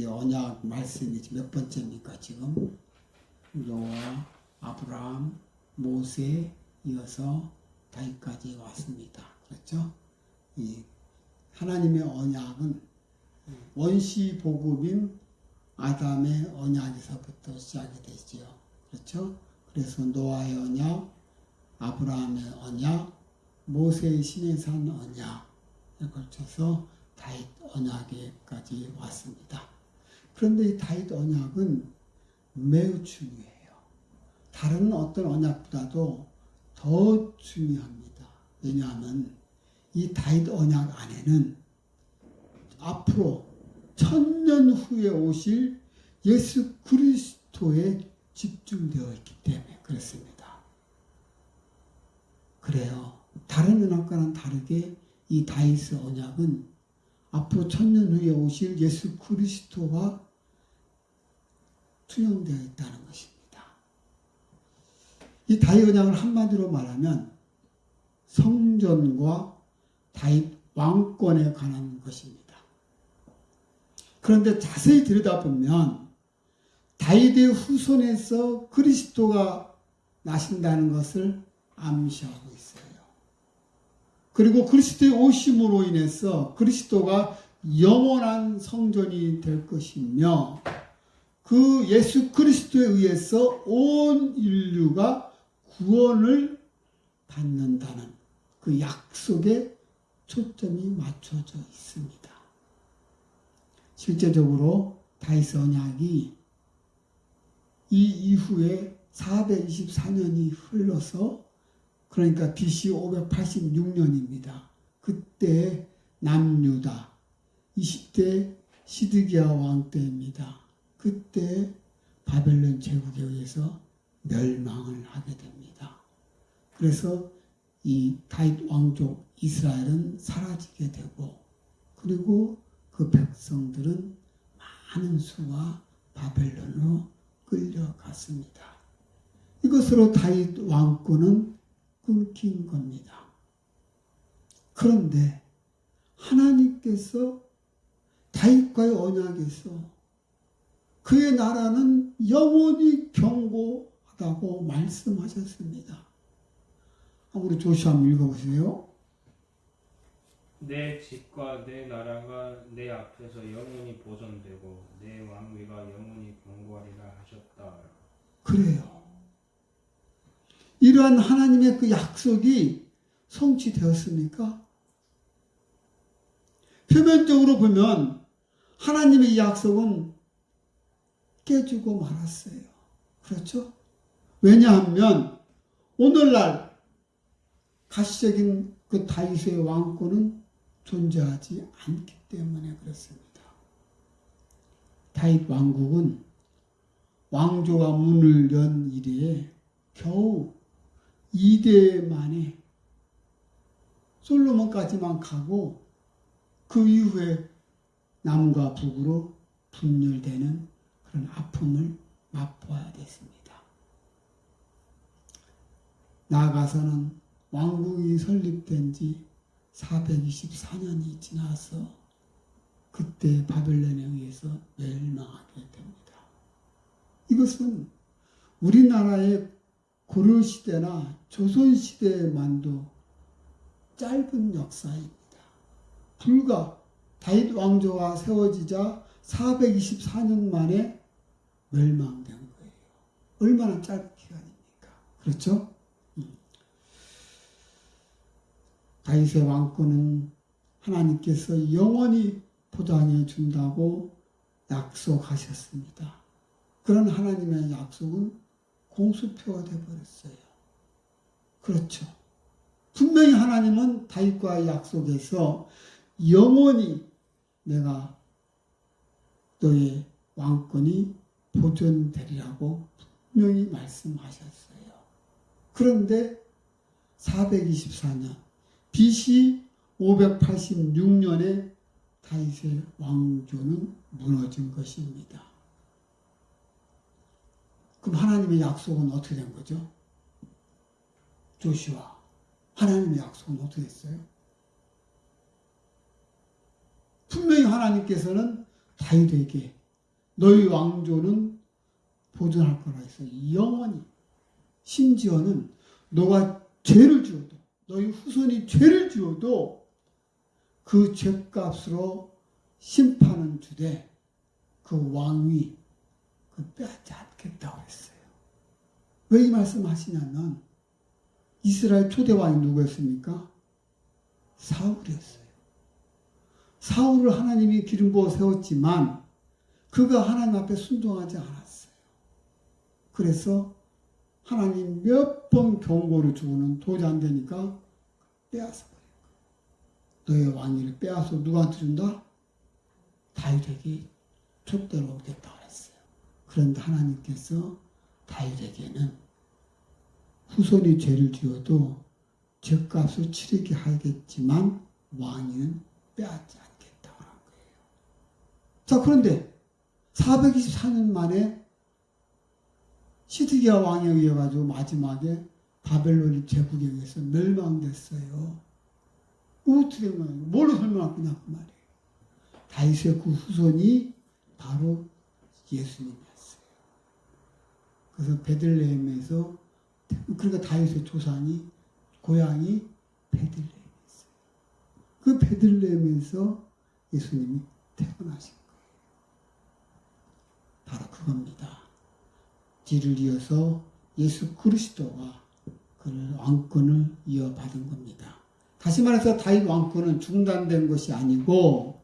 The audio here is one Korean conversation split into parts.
언약 말씀이 몇 번째입니까? 지금 노아, 아브라함, 모세 이어서 다윗까지 왔습니다. 그렇죠? 이 하나님의 언약은 원시 복음인 아담의 언약에서부터 시작이 되죠. 그렇죠? 그래서 노아의 언약, 아브라함의 언약, 모세의 시내산 언약에 걸쳐서 다윗 언약에까지 왔습니다. 그런데 이 다윗 언약은 매우 중요해요. 다른 어떤 언약보다도 더 중요합니다. 왜냐하면 이 다윗 언약 안에는 앞으로 1000년 후에 오실 예수 그리스도에 집중되어 있기 때문에 그렇습니다. 그래요. 다른 언약과는 다르게 이 다윗의 언약은 앞으로 1000년 후에 오실 예수 그리스도와 투영되어 있다는 것입니다. 이 다윗 언약을 한마디로 말하면 성전과 다윗 왕권에 관한 것입니다. 그런데 자세히 들여다보면 다윗의 후손에서 그리스도가 나신다는 것을 암시하고 있어요. 그리고 그리스도의 오심으로 인해서 그리스도가 영원한 성전이 될 것이며 그 예수 그리스도에 의해서 온 인류가 구원을 받는다는 그 약속에 초점이 맞춰져 있습니다. 실제적으로 다윗 언약이 이 이후에 424년이 흘러서 그러니까 BC 586년입니다. 그때 남유다 20대 시드기야 왕 때입니다. 그때 바벨론 제국에 의해서 멸망을 하게 됩니다. 그래서 이 다윗 왕족 이스라엘은 사라지게 되고 그리고 그 백성들은 많은 수가 바벨론으로 끌려갔습니다. 이것으로 다윗 왕권은 끊긴 겁니다. 그런데 하나님께서 다윗과의 언약에서 그의 나라는 영원히 견고하다고 말씀하셨습니다. 우리 조시 한번 읽어보세요. 내 집과 내 나라가 내 앞에서 영원히 보존되고 내 왕위가 영원히 견고하리라 하셨다. 그래요. 이러한 하나님의 그 약속이 성취되었습니까? 표면적으로 보면 하나님의 이 약속은 깨지고 말았어요. 그렇죠? 왜냐하면 오늘날 가시적인 그 다윗의 왕권은 존재하지 않기 때문에 그렇습니다. 다윗 왕국은 왕조가 문을 연 이래에 겨우 2대 만에 솔로몬까지만 가고 그 이후에 남과 북으로 분열되는 그런 아픔을 맛보아야 됐습니다. 나아가서는 왕국이 설립된 지 424년이 지나서 그때 바벨론에 의해서 멸망하게 됩니다. 이것은 우리나라의 고려시대나 조선시대만도 짧은 역사입니다. 불과 다윗 왕조가 세워지자 424년 만에 멸망된 거예요. 얼마나 짧은 기간입니까? 그렇죠? 다윗의 왕권은 하나님께서 영원히 보장해 준다고 약속하셨습니다. 그런 하나님의 약속은 공수표가 되어버렸어요. 그렇죠. 분명히 하나님은 다윗과의 약속에서 영원히 내가 너의 왕권이 보존되리라고 분명히 말씀하셨어요. 그런데 424년 BC 586년에 다윗의 왕조는 무너진 것입니다. 그럼 하나님의 약속은 어떻게 된 거죠? 조시아, 하나님의 약속은 어떻게 됐어요? 분명히 하나님께서는 다윗에게 너희 왕조는 보존할 거라 해서 영원히, 심지어는 너가 죄를 지어도, 너희 후손이 죄를 지어도 그 죄값으로 심판은 주되 그 왕위 빼앗지 않겠다고 했어요. 왜 이 말씀 하시냐면 이스라엘 초대 왕이 누구였습니까? 사울이었어요. 사울을 하나님이 기름 부어 세웠지만 그가 하나님 앞에 순종하지 않았어요. 그래서 하나님 몇 번 경고를 주고는 도저히 안 되니까 빼앗아 버린 거예요. 너의 왕위를 빼앗아 누구한테 준다? 다윗에게 촛대로 오겠다고 했어요. 그런데 하나님께서 다윗에게는 후손이 죄를 지어도 죄값을 치르게 하겠지만 왕위는 빼앗지 않겠다고 한 거예요. 자, 그런데 424년 만에 시드기야 왕에 의해 가지고 마지막에 바벨론 제국에 의해서 멸망됐어요. 어떻게 된 거예요? 뭘로 설명할 거냐 그 말이에요. 다윗의 그 후손이 바로 예수님이었어요. 그래서 베들레헴에서, 그러니까 다윗의 조상이, 고향이 베들레헴이었어요. 그 베들레헴에서 예수님이 태어나신 거예요. 바로 그겁니다. 뒤를 이어서 예수 그리스도가 그 왕권을 이어받은 겁니다. 다시 말해서 다윗 왕권은 중단된 것이 아니고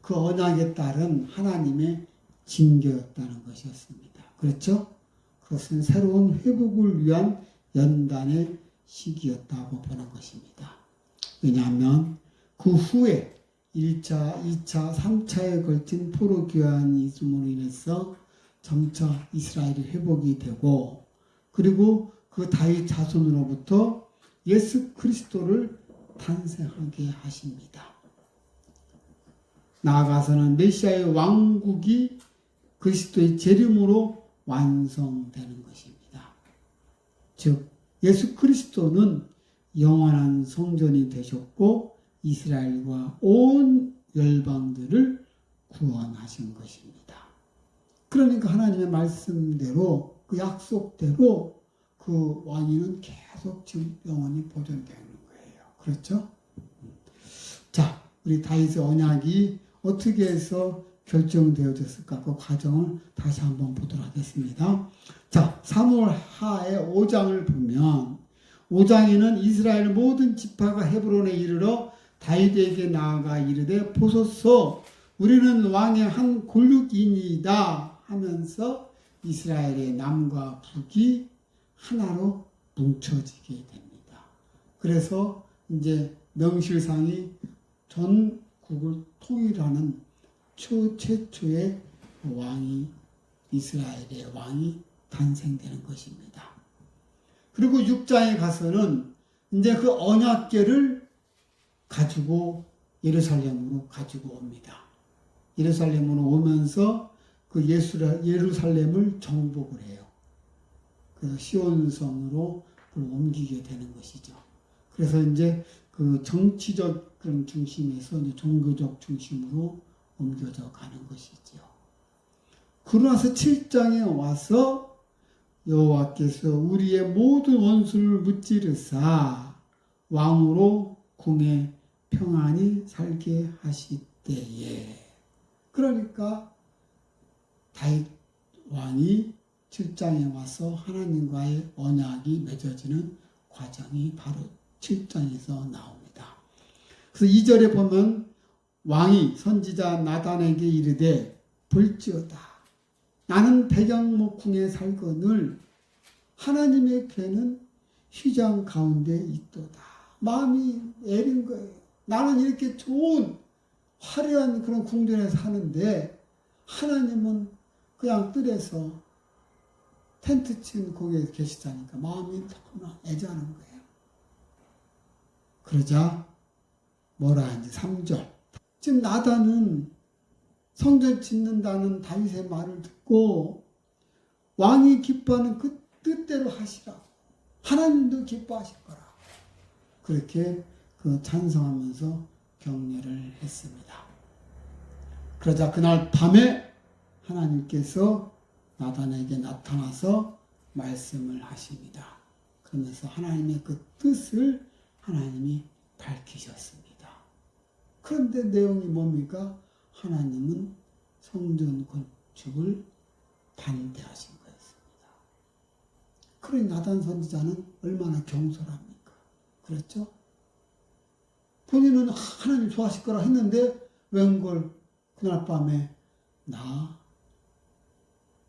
그 언약에 따른 하나님의 징계였다는 것이었습니다. 그렇죠? 그것은 새로운 회복을 위한 연단의 시기였다고 보는 것입니다. 왜냐하면 그 후에 1차, 2차, 3차에 걸친 포로 교환이 있음으로 인해서 점차 이스라엘이 회복이 되고, 그리고 그 다윗 자손으로부터 예수 그리스도를 탄생하게 하십니다. 나아가서는 메시아의 왕국이 그리스도의 재림으로 완성되는 것입니다. 즉 예수 그리스도는 영원한 성전이 되셨고 이스라엘과 온 열방들을 구원하신 것입니다. 그러니까 하나님의 말씀대로, 그 약속대로 그 왕위는 계속 지금 영원히 보존되는 거예요. 그렇죠? 자, 우리 다윗의 언약이 어떻게 해서 결정되어졌을까? 그 과정을 다시 한번 보도록 하겠습니다. 자, 사무엘 하의 5장을 보면 5장에는 이스라엘 모든 지파가 헤브론에 이르러 다윗에게 나아가 이르되 보소서 우리는 왕의 한 골육이니이다 하면서 이스라엘의 남과 북이 하나로 뭉쳐지게 됩니다. 그래서 이제 명실상이 전국을 통일하는 최초의 왕이, 이스라엘의 왕이 탄생되는 것입니다. 그리고 6장에 가서는 이제 그 언약궤를 가지고 예루살렘으로 가지고 옵니다. 예루살렘으로 오면서 그 예루살렘을 정복을 해요. 그 시온성으로 그걸 옮기게 되는 것이죠. 그래서 이제 그 정치적 그런 중심에서 이제 종교적 중심으로 옮겨져 가는 것이죠. 그러나서 7장에 와서 여호와께서 우리의 모든 원수를 무찌르사 왕으로 궁에 평안히 살게 하시때에, 그러니까 다윗 왕이 7장에 와서 하나님과의 언약이 맺어지는 과정이 바로 7장에서 나옵니다. 그래서 2절에 보면 왕이 선지자 나단에게 이르되 볼지어다 나는 백양목궁에 살거늘 하나님의 궤는 휘장 가운데 있도다. 마음이 애린 거예요. 나는 이렇게 좋은 화려한 그런 궁전에 사는데 하나님은 그냥 뜰에서 텐트 친 거기에 계시다니까 마음이 너무나 애잔한 거예요. 그러자 뭐라 하는지 3절. 지금 나단은 성전 짓는다는 다윗의 말을 듣고 왕이 기뻐하는 그 뜻대로 하시라고, 하나님도 기뻐하실 거라, 그렇게 그 찬성하면서 격려를 했습니다. 그러자 그날 밤에 하나님께서 나단에게 나타나서 말씀을 하십니다. 그러면서 하나님의 그 뜻을 하나님이 밝히셨습니다. 그런데 내용이 뭡니까? 하나님은 성전 건축을 반대하신 거였습니다. 그러니 나단 선지자는 얼마나 경솔합니까? 그렇죠? 본인은 하나님 좋아하실 거라 했는데 웬걸 그날 밤에 나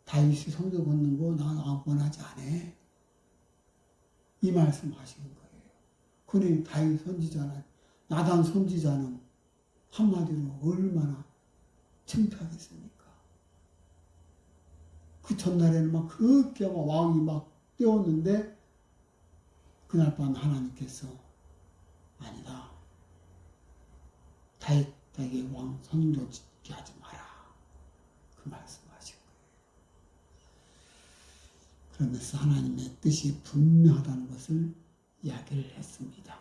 다윗이 성전 걷는 거 나 원하지 않아. 이 말씀 하시는 거예요. 그러니 다윗 선지자는 나단 선지자는 한마디로 얼마나 창피하겠습니까? 그 전날에는 막 그렇게 막 왕이 막 뛰었는데 그날 밤 하나님께서 아니다. 다윗에게 왕 성전 짓게 하지 마라. 그 말씀하신 거예요. 그러면서 하나님의 뜻이 분명하다는 것을 이야기를 했습니다.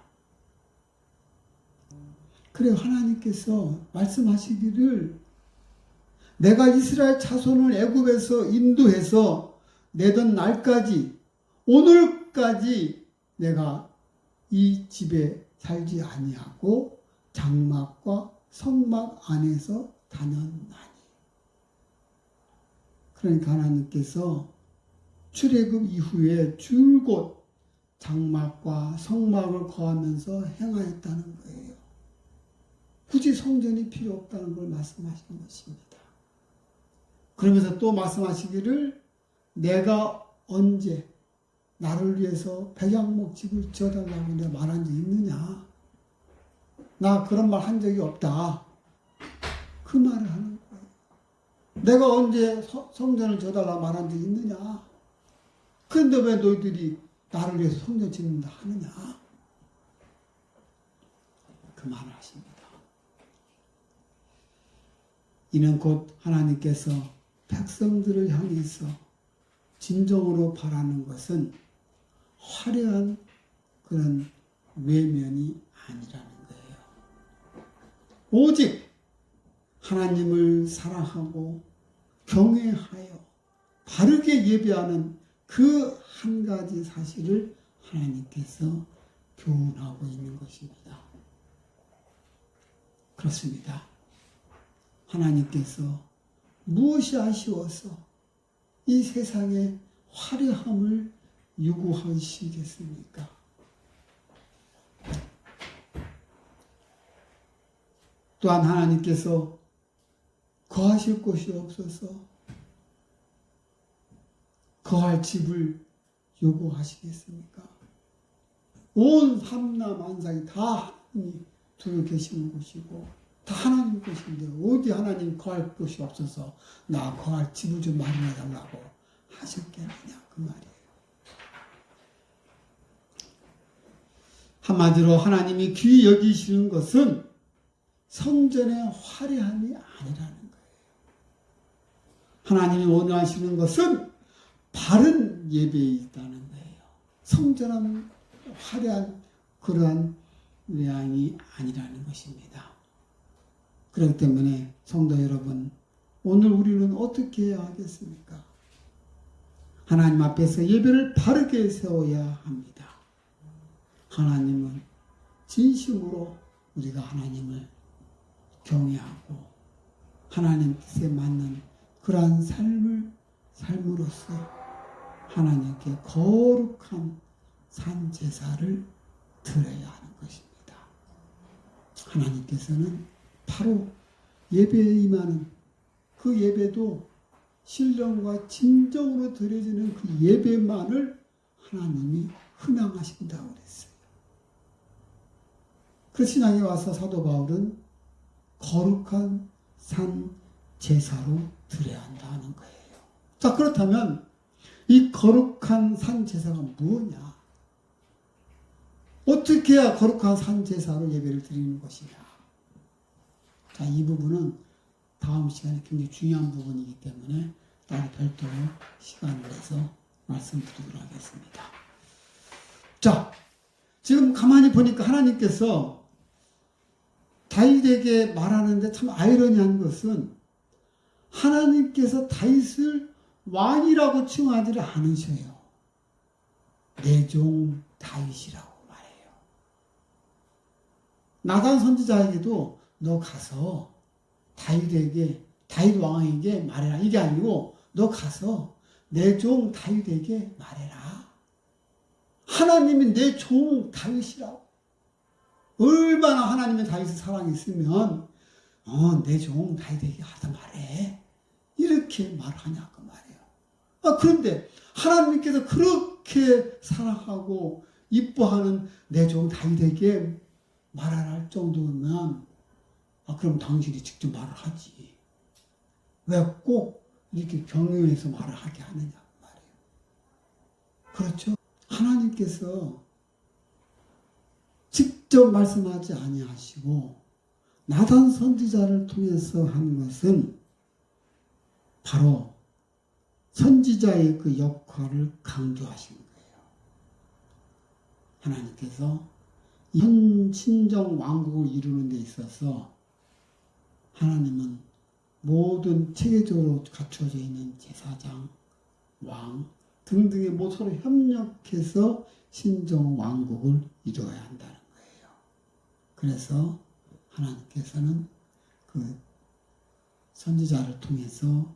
그래요. 하나님께서 말씀하시기를 내가 이스라엘 자손을 애굽에서 인도해서 내던 날까지 오늘까지 내가 이 집에 살지 아니하고 장막과 성막 안에서 다녔나니. 그러니까 하나님께서 출애굽 이후에 줄곧 장막과 성막을 거하면서 행하였다는 거예요. 굳이 성전이 필요 없다는 걸 말씀하시는 것입니다. 그러면서 또 말씀하시기를 내가 언제 나를 위해서 백양목 집을 지어달라고 내가 말한 적 있느냐? 나 그런 말 한 적이 없다. 그 말을 하는 거예요. 내가 언제 성전을 지어달라고 말한 적이 있느냐? 그런데 왜 너희들이 나를 위해서 성전 짓는다 하느냐? 그 말을 하십니다. 이는 곧 하나님께서 백성들을 향해서 진정으로 바라는 것은 화려한 그런 외면이 아니라는 거예요. 오직 하나님을 사랑하고 경외하여 바르게 예배하는 그 한 가지 사실을 하나님께서 교훈하고 있는 것입니다. 그렇습니다. 하나님께서 무엇이 아쉬워서 이 세상에 화려함을 요구하시겠습니까? 또한 하나님께서 거하실 곳이 없어서 거할 집을 요구하시겠습니까? 온 삼라만상이 다 하나님이 두루 계시는 곳이고 다 하나님 것인데 어디 하나님 거할 곳이 없어서 나 거할 집을 좀 마련해 달라고 하셨겠느냐 그 말이에요. 한마디로 하나님이 귀히 여기시는 것은 성전의 화려함이 아니라는 거예요. 하나님이 원하시는 것은 바른 예배에 있다는 거예요. 성전은 화려한 그러한 모양이 아니라는 것입니다. 그렇기 때문에 성도 여러분, 오늘 우리는 어떻게 해야 하겠습니까? 하나님 앞에서 예배를 바르게 세워야 합니다. 하나님은 진심으로 우리가 하나님을 경외하고 하나님 뜻에 맞는 그러한 삶을 삶으로써 하나님께 거룩한 산제사를 드려야 하는 것입니다. 하나님께서는 바로 예배에 임하는 그 예배도 신령과 진정으로 드려지는 그 예배만을 하나님이 흔양하신다고 그랬어요. 그 신앙에 와서 사도 바울은 거룩한 산 제사로 드려야 한다는 거예요. 자, 그렇다면 이 거룩한 산 제사가 무엇이냐? 어떻게 해야 거룩한 산 제사로 예배를 드리는 것이냐? 자, 이 부분은 다음 시간에 굉장히 중요한 부분이기 때문에 따로 별도로 시간을 내서 말씀드리도록 하겠습니다. 자, 지금 가만히 보니까 하나님께서 다윗에게 말하는데 참 아이러니한 것은 하나님께서 다윗을 왕이라고 칭하지 않으셔요. 내 종 다윗이라고 말해요. 나단 선지자에게도 너 가서 다윗 왕에게 말해라. 이게 아니고 너 가서 내 종 다윗에게 말해라. 하나님이 내 종 다윗이라고. 얼마나 하나님의 다윗을 사랑했으면 내 종 다윗에게 하다 말해. 이렇게 말하냐고 말이에요. 그런데 하나님께서 그렇게 사랑하고 이뻐하는 내 종 다윗에게 말하라 할 정도면 그럼 당신이 직접 말을 하지. 왜 꼭 이렇게 경영해서 말을 하게 하느냐고 말이에요. 그렇죠? 하나님께서 직접 말씀하지 아니하시고 나단 선지자를 통해서 한 것은 바로 선지자의 그 역할을 강조하신 거예요. 하나님께서 현 신정 왕국을 이루는 데 있어서 하나님은 모든 체계적으로 갖춰져 있는 제사장, 왕 등등의 모서로 협력해서 신정 왕국을 이루어야 한다는 거예요. 그래서 하나님께서는 그 선지자를 통해서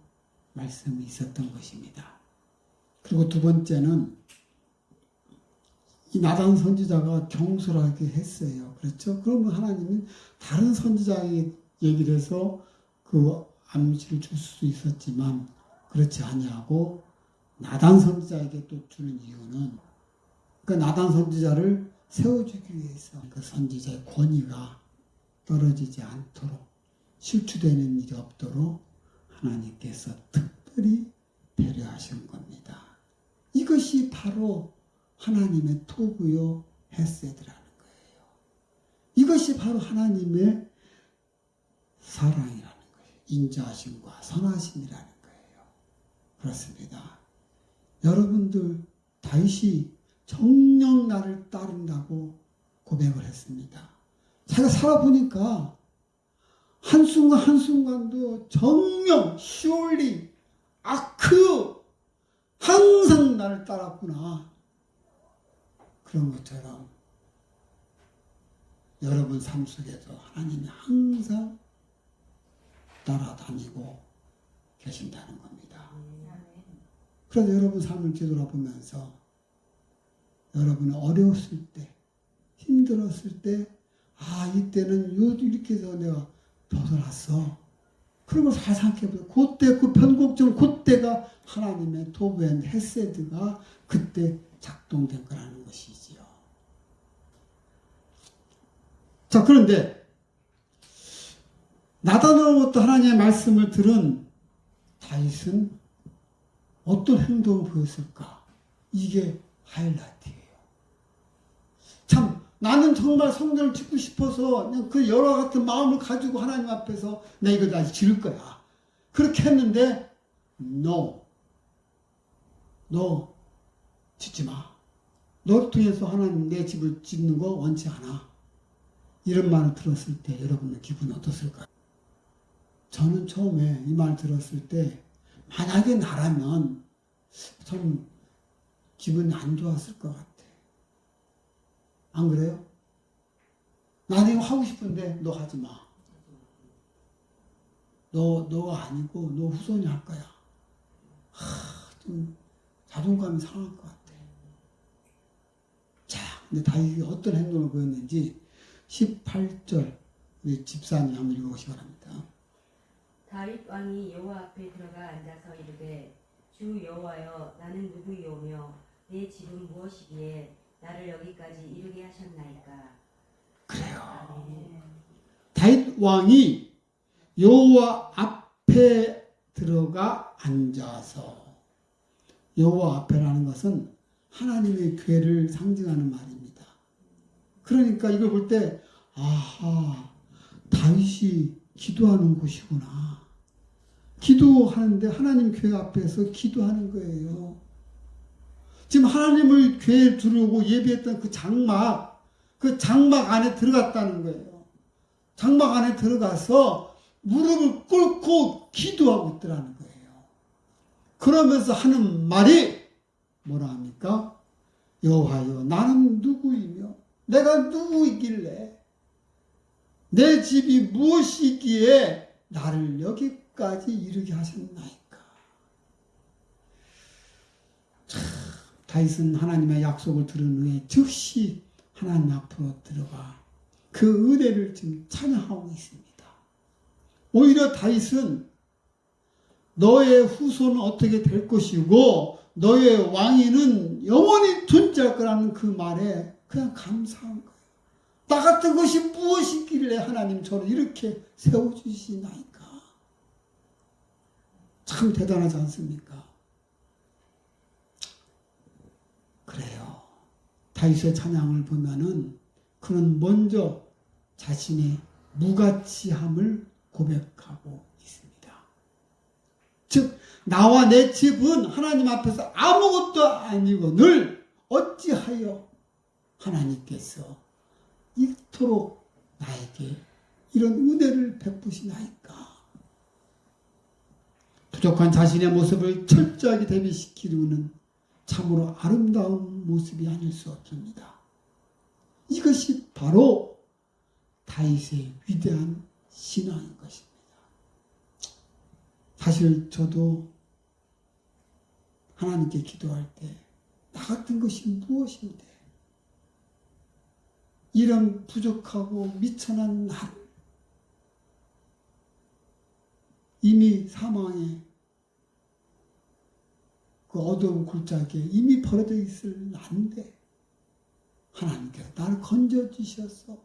말씀이 있었던 것입니다. 그리고 두 번째는 이 나단 선지자가 경솔하게 했어요. 그렇죠? 그러면 하나님은 다른 선지자에게 얘기를 해서 그 암시를 줄 수 있었지만 그렇지 아니하고 나단 선지자에게 또 주는 이유는 그 나단 선지자를 세워주기 위해서 그 선지자의 권위가 떨어지지 않도록 실추되는 일이 없도록 하나님께서 특별히 배려하신 겁니다. 이것이 바로 하나님의 토부요 헤세드라는 거예요. 이것이 바로 하나님의 사랑이라는 거예요. 인자하심과 선하심이라는 거예요. 그렇습니다. 여러분들 다윗이 정녕 나를 따른다고 고백을 했습니다. 제가 살아보니까 한순간 한순간도 정녕 시올리 아크 항상 나를 따랐구나. 그런 것처럼 여러분 삶 속에서 하나님이 항상 따라다니고 계신다는 겁니다. 그래서 여러분 삶을 뒤돌아보면서 여러분은 어려웠을 때, 힘들었을 때, 이때는 이렇게 해서 내가 벗어났어. 그런 걸 잘 생각해보세요. 그때 그 변곡점, 그때가 하나님의 도부의 헤세드가 그때 작동된 거라는 것이지요. 자, 그런데 나단으로부터 하나님의 말씀을 들은 다윗은 어떤 행동을 보였을까? 이게 하이라이트예요. 참 나는 정말 성전을 짓고 싶어서 그냥 그 여러 같은 마음을 가지고 하나님 앞에서 나 이거 다시 지을 거야. 그렇게 했는데 No. 너 짓지 마. 너를 통해서 하나님 내 집을 짓는 거 원치 않아. 이런 말을 들었을 때 여러분의 기분이 어떻을까요? 저는 처음에 이 말 들었을 때 만약에 나라면 참 기분이 안 좋았을 것 같아. 안 그래요? 나는 이거 하고 싶은데 너 하지 마. 너가 아니고 너 후손이 할 거야. 좀 자존감이 상할 것 같아. 자, 근데 다윗이 어떤 행동을 보였는지 18절 우리 집사님 한번 읽어보시기 바랍니다. 다윗 왕이 여호와 앞에 들어가 앉아서 이르되 주 여호와여 나는 누구이오며 내 집은 무엇이기에 나를 여기까지 이르게 하셨나이까. 그래요. 다윗 왕이 여호와 앞에 들어가 앉아서, 여호와 앞에라는 것은 하나님의 궤를 상징하는 말입니다. 그러니까 이걸 볼 때 다윗이 기도하는 곳이구나. 기도하는데 하나님 궤 앞에서 기도하는 거예요. 지금 하나님을 궤에 두르고 예비했던 그 장막 안에 들어갔다는 거예요. 장막 안에 들어가서 무릎을 꿇고 기도하고 있더라는 거예요. 그러면서 하는 말이 뭐라 합니까? 여호와여 나는 누구이며 내가 누구이길래 내 집이 무엇이기에 나를 여기까지 이르게 하셨나이까. 참, 다윗은 하나님의 약속을 들은 후에 즉시 하나님 앞으로 들어가 그 은혜를 지금 찬양하고 있습니다. 오히려 다윗은 너의 후손은 어떻게 될 것이고 너의 왕위는 영원히 존재할 거라는 그 말에 그냥 감사한 거예요. 나 같은 것이 무엇이길래 하나님 저를 이렇게 세워주시나이까. 참 대단하지 않습니까? 그래요. 다윗의 찬양을 보면은 그는 먼저 자신의 무가치함을 고백하고 있습니다. 즉 나와 내 집은 하나님 앞에서 아무것도 아니거늘 어찌하여 하나님께서 이토록 나에게 이런 은혜를 베푸시나이까. 부족한 자신의 모습을 철저하게 대비시키려는 참으로 아름다운 모습이 아닐 수 없습니다. 이것이 바로 다윗의 위대한 신앙인 것입니다. 사실 저도 하나님께 기도할 때 나 같은 것이 무엇인데 이런 부족하고 미천한 나를 이미 사망의 그 어두운 골짜기에 이미 버려져 있을 난데 하나님께서 나를 건져주셔서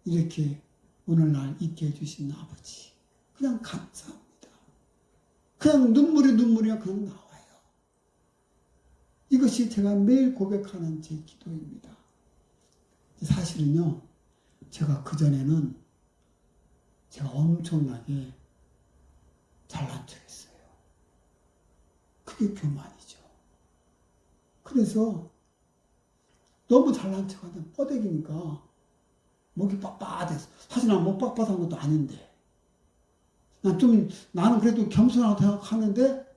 이렇게 오늘날 있게 해주신 아버지 그냥 감사합니다. 그냥 눈물이 그냥 나와요. 이것이 제가 매일 고백하는 제 기도입니다. 사실은요, 제가 그전에는 제가 엄청나게 잘난 척했어요. 그게 교만이죠. 그래서 너무 잘난 척하면 뻐대기니까 목이 빳빳해서 사실 난 목 빳빳한 것도 아닌데 나는 그래도 겸손하다고 생각하는데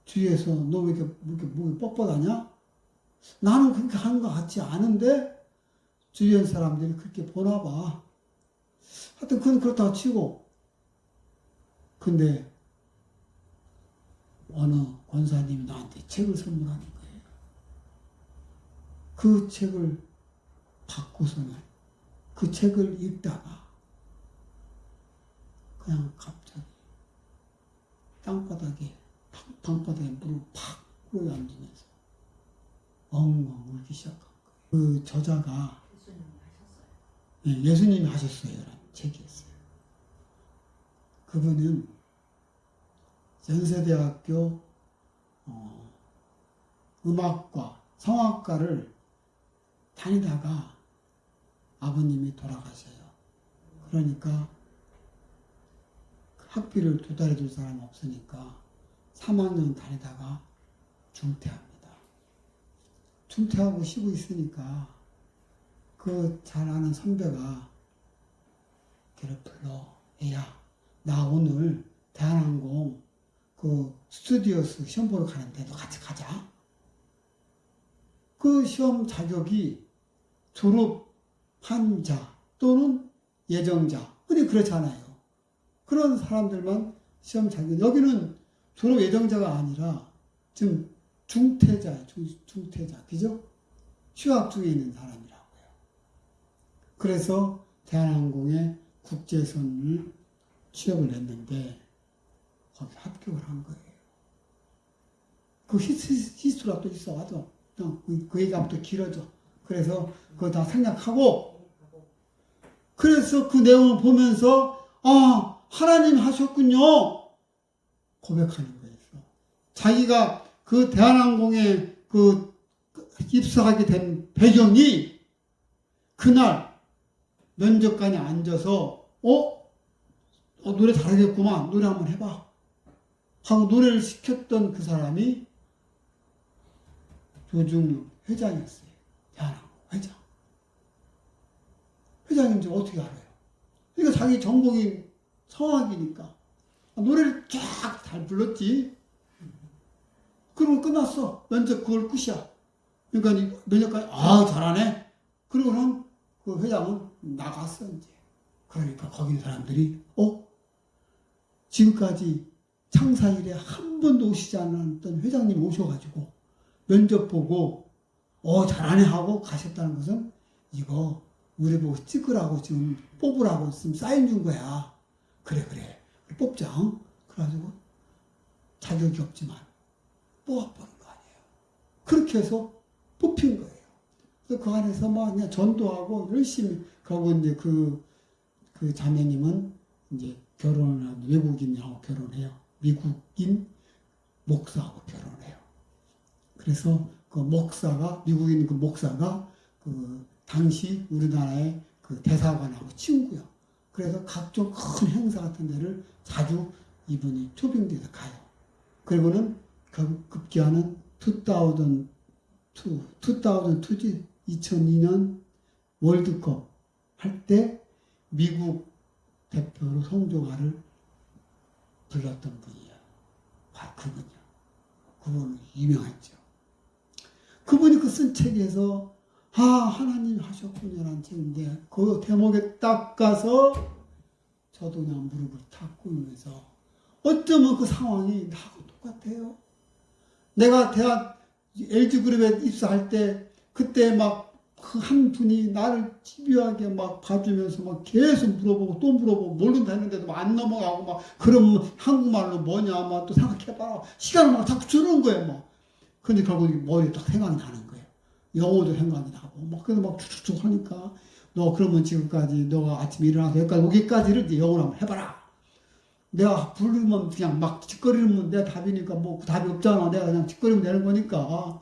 주위에서 너 왜 이렇게 목이 뻣뻣하냐? 나는 그렇게 하는 것 같지 않은데 주변 사람들이 그렇게 보나 봐. 하여튼 그건 그렇다고 치고 근데 어느 권사님이 나한테 책을 선물하는 거예요. 그 책을 받고서는 그 책을 읽다가 그냥 갑자기 땅바닥에 방바닥에 물을 팍 뿌려 앉으면서 엉엉 울기 시작한 거예요. 그 저자가 예수님이 하셨어요. 라는 책이었어요. 그분은 연세대학교 음악과 성악과를 다니다가 아버님이 돌아가셔요. 그러니까 학비를 도달해줄 사람 없으니까 3학년 다니다가 중퇴합니다. 중퇴하고 쉬고 있으니까 그 잘 아는 선배가 걔를 불러. 야, 나 오늘 대한항공 그 스튜디오스 시험 보러 가는데 너 같이 가자. 그 시험 자격이 졸업한 자 또는 예정자. 흔히 그렇잖아요. 그런 사람들만 시험 자격. 여기는 졸업 예정자가 아니라 지금 중퇴자예요. 중퇴자. 그죠? 휴학 중에 있는 사람이라고요. 그래서 대한항공에 국제선을 취업을 했는데 거기 합격을 한 거예요. 그 히스토리가 또 있어. 와도 그 얘기하면 또 길어져. 그래서 그거 다 생략하고 그래서 그 내용을 보면서 아 하나님 하셨군요. 고백하는 거예요. 자기가 그 대한항공에 그 입사하게 된 배경이 그날 면접관에 앉아서 노래 잘하겠구만. 노래 한번 해봐. 하고 노래를 시켰던 그 사람이 조중룡 회장이었어요. 대한항공 회장. 회장인지 어떻게 알아요? 그러니까 자기 전공이 성악이니까 노래를 쫙 잘 불렀지. 그러고 끝났어. 면접 그걸 끝이야. 그러니까 면접까지 잘하네. 그러고는 그 회장은 나갔어 이제. 그러니까 거기 있는 사람들이 지금까지 창사 일에 한 번도 오시지 않았던 회장님 오셔가지고 면접 보고 잘하네 하고 가셨다는 것은 이거 우리 보고 찍으라고 지금 뽑으라고 지금 사인 준 거야. 그래 뽑자. 그래가지고 자격이 없지만 뽑아버린 거 아니에요. 그렇게 해서 뽑힌 거예요. 그래서 그 안에서 막 그냥 전도하고 열심히 가고 이제 그 자매님은 이제 결혼을 하고 외국인하고 결혼해요. 미국인 목사하고 결혼해요. 그래서 그 목사가 미국인 그 목사가 그 당시 우리나라의 그 대사관하고 친구야. 그래서 각종 큰 행사 같은 데를 자주 이분이 초빙돼서 가요. 그리고는 급기야는 2002지 2002년 월드컵 할 때 미국 대표로 성조가를 불렀던 분이에요. 그분이요. 그분은 유명했죠. 그분이 그 쓴 책에서 하나님이 하셨군요라는 책인데 그 대목에 딱 가서 저도 그냥 무릎을 탁 꿇으면서 어쩌면 그 상황이 나하고 똑같아요. 내가 대학 LG그룹에 입사할 때 그때 막 그 한 분이 나를 집요하게 막 봐주면서 막 계속 물어보고 또 물어보고 모른다 했는데도 안 넘어가고 막 그럼 한국말로 뭐냐 막 또 생각해봐라. 시간을 막 자꾸 주는 거예요. 막. 근데 결국 머리에 딱 생각이 나는 거예요. 영어도 생각이 나고 막 그래서 막 쭉쭉쭉 하니까 너 그러면 지금까지 너가 아침에 일어나서 여기까지 오기까지를 이제 영어로 한번 해봐라. 내가 부르면 그냥 막 짓거리면 내 답이니까 뭐 답이 없잖아. 내가 그냥 짓거리면 되는 거니까.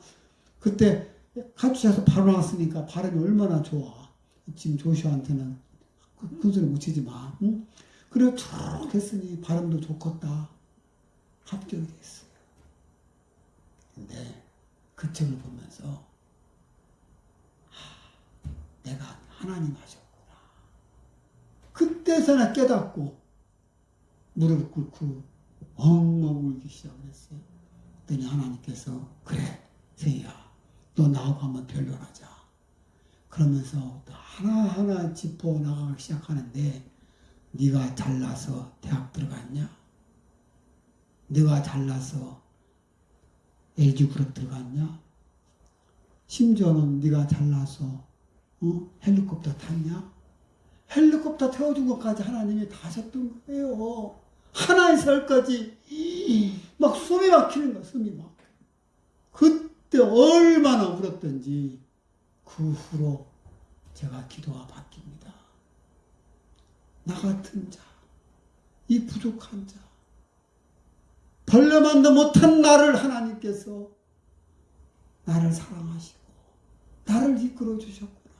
그때 카투샤에서 바로 나왔으니까 발음이 얼마나 좋아. 지금 조슈아한테는 큰 소리 못 치지 마. 응? 그래 쭉 했으니 발음도 좋겠다. 합격이 됐어요. 근데 그 책을 보면서 내가 하나님 하셨구나. 그때서나 깨닫고 무릎 꿇고 엉엉 울기 시작했어요. 그랬더니 하나님께서 그래 세희야 너 나하고 한번 변론하자. 그러면서 하나하나 짚어나가기 시작하는데 네가 잘나서 대학 들어갔냐? 네가 잘나서 LG그룹 들어갔냐? 심지어는 네가 잘나서 헬리콥터 탔냐? 헬리콥터 태워준 것까지 하나님이 다 하셨던 거예요. 하나의 설까지 막 숨이 막히는 거야. 숨이 막. 그때 얼마나 울었던지 그 후로 제가 기도가 바뀝니다. 나 같은 자, 이 부족한 자, 벌레만도 못한 나를 하나님께서 나를 사랑하시고 나를 이끌어 주셨구나.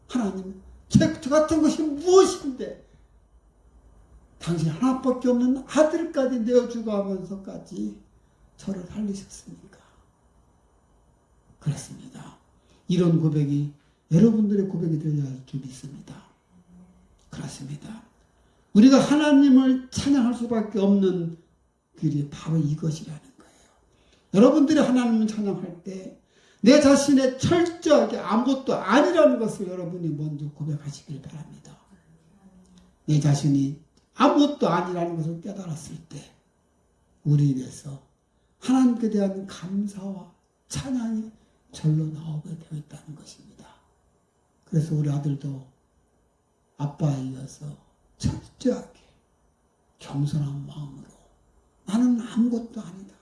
하나님, 저 같은 것이 무엇인데 당신 하나밖에 없는 아들까지 내어주고 하면서까지 저를 살리셨으니까. 그렇습니다. 이런 고백이 여러분들의 고백이 되어야 할 줄 믿습니다. 그렇습니다. 우리가 하나님을 찬양할 수밖에 없는 길이 바로 이것이라는 거예요. 여러분들이 하나님을 찬양할 때 내 자신의 철저하게 아무것도 아니라는 것을 여러분이 먼저 고백하시길 바랍니다. 내 자신이 아무것도 아니라는 것을 깨달았을 때 우리 입에서 하나님께 대한 감사와 찬양이 절로 나오게 되어 있다는 것입니다. 그래서 우리 아들도 아빠에 이어서 철저하게 겸손한 마음으로 나는 아무것도 아니다.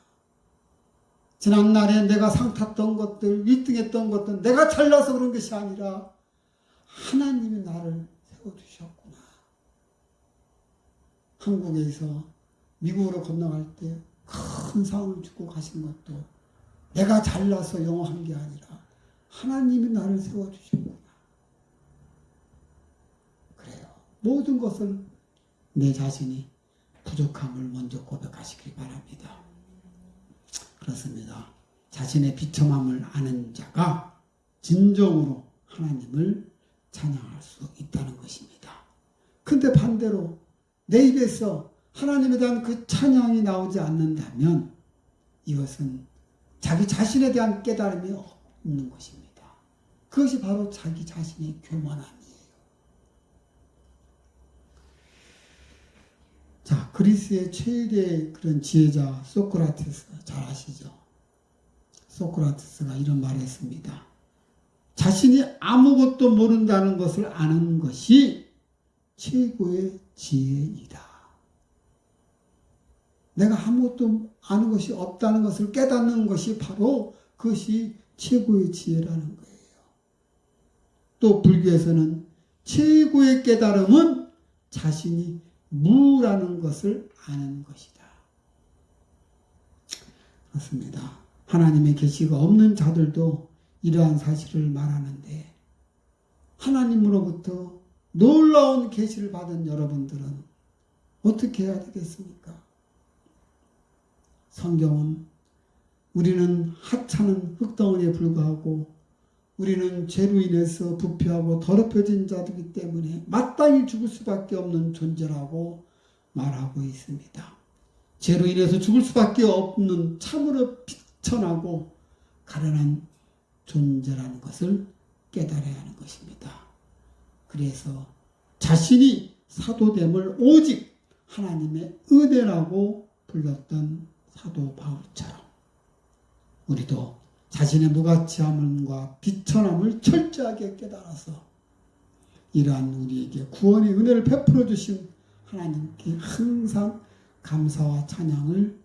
지난날에 내가 상 탔던 것들, 1등했던 것들 내가 잘나서 그런 것이 아니라 하나님이 나를 세워주셨구나. 한국에서 미국으로 건너갈 때 큰 상을 주고 가신 것도 내가 잘나서 영어한 게 아니라 하나님이 나를 세워주셨구나. 그래요. 모든 것을 내 자신이 부족함을 먼저 고백하시길 바랍니다. 그렇습니다. 자신의 비참함을 아는 자가 진정으로 하나님을 찬양할 수 있다는 것입니다. 근데 반대로 내 입에서 하나님에 대한 그 찬양이 나오지 않는다면 이것은 자기 자신에 대한 깨달음이 없는 것입니다. 그것이 바로 자기 자신의 교만함이에요. 자, 그리스의 최대 그런 지혜자 소크라테스 잘 아시죠? 소크라테스가 이런 말을 했습니다. 자신이 아무것도 모른다는 것을 아는 것이 최고의 지혜이다. 내가 아무것도 아는 것이 없다는 것을 깨닫는 것이 바로 그것이 최고의 지혜라는 거예요. 또 불교에서는 최고의 깨달음은 자신이 무라는 것을 아는 것이다. 그렇습니다. 하나님의 계시가 없는 자들도 이러한 사실을 말하는데 하나님으로부터 놀라운 계시를 받은 여러분들은 어떻게 해야 되겠습니까? 성경은 우리는 하찮은 흙덩어리에 불과하고 우리는 죄로 인해서 부패하고 더럽혀진 자들이기 때문에 마땅히 죽을 수밖에 없는 존재라고 말하고 있습니다. 죄로 인해서 죽을 수밖에 없는 참으로 비천하고 가련한 존재라는 것을 깨달아야 하는 것입니다. 그래서 자신이 사도됨을 오직 하나님의 은혜라고 불렀던 사도 바울처럼 우리도 자신의 무가치함과 비천함을 철저하게 깨달아서 이러한 우리에게 구원의 은혜를 베풀어 주신 하나님께 항상 감사와 찬양을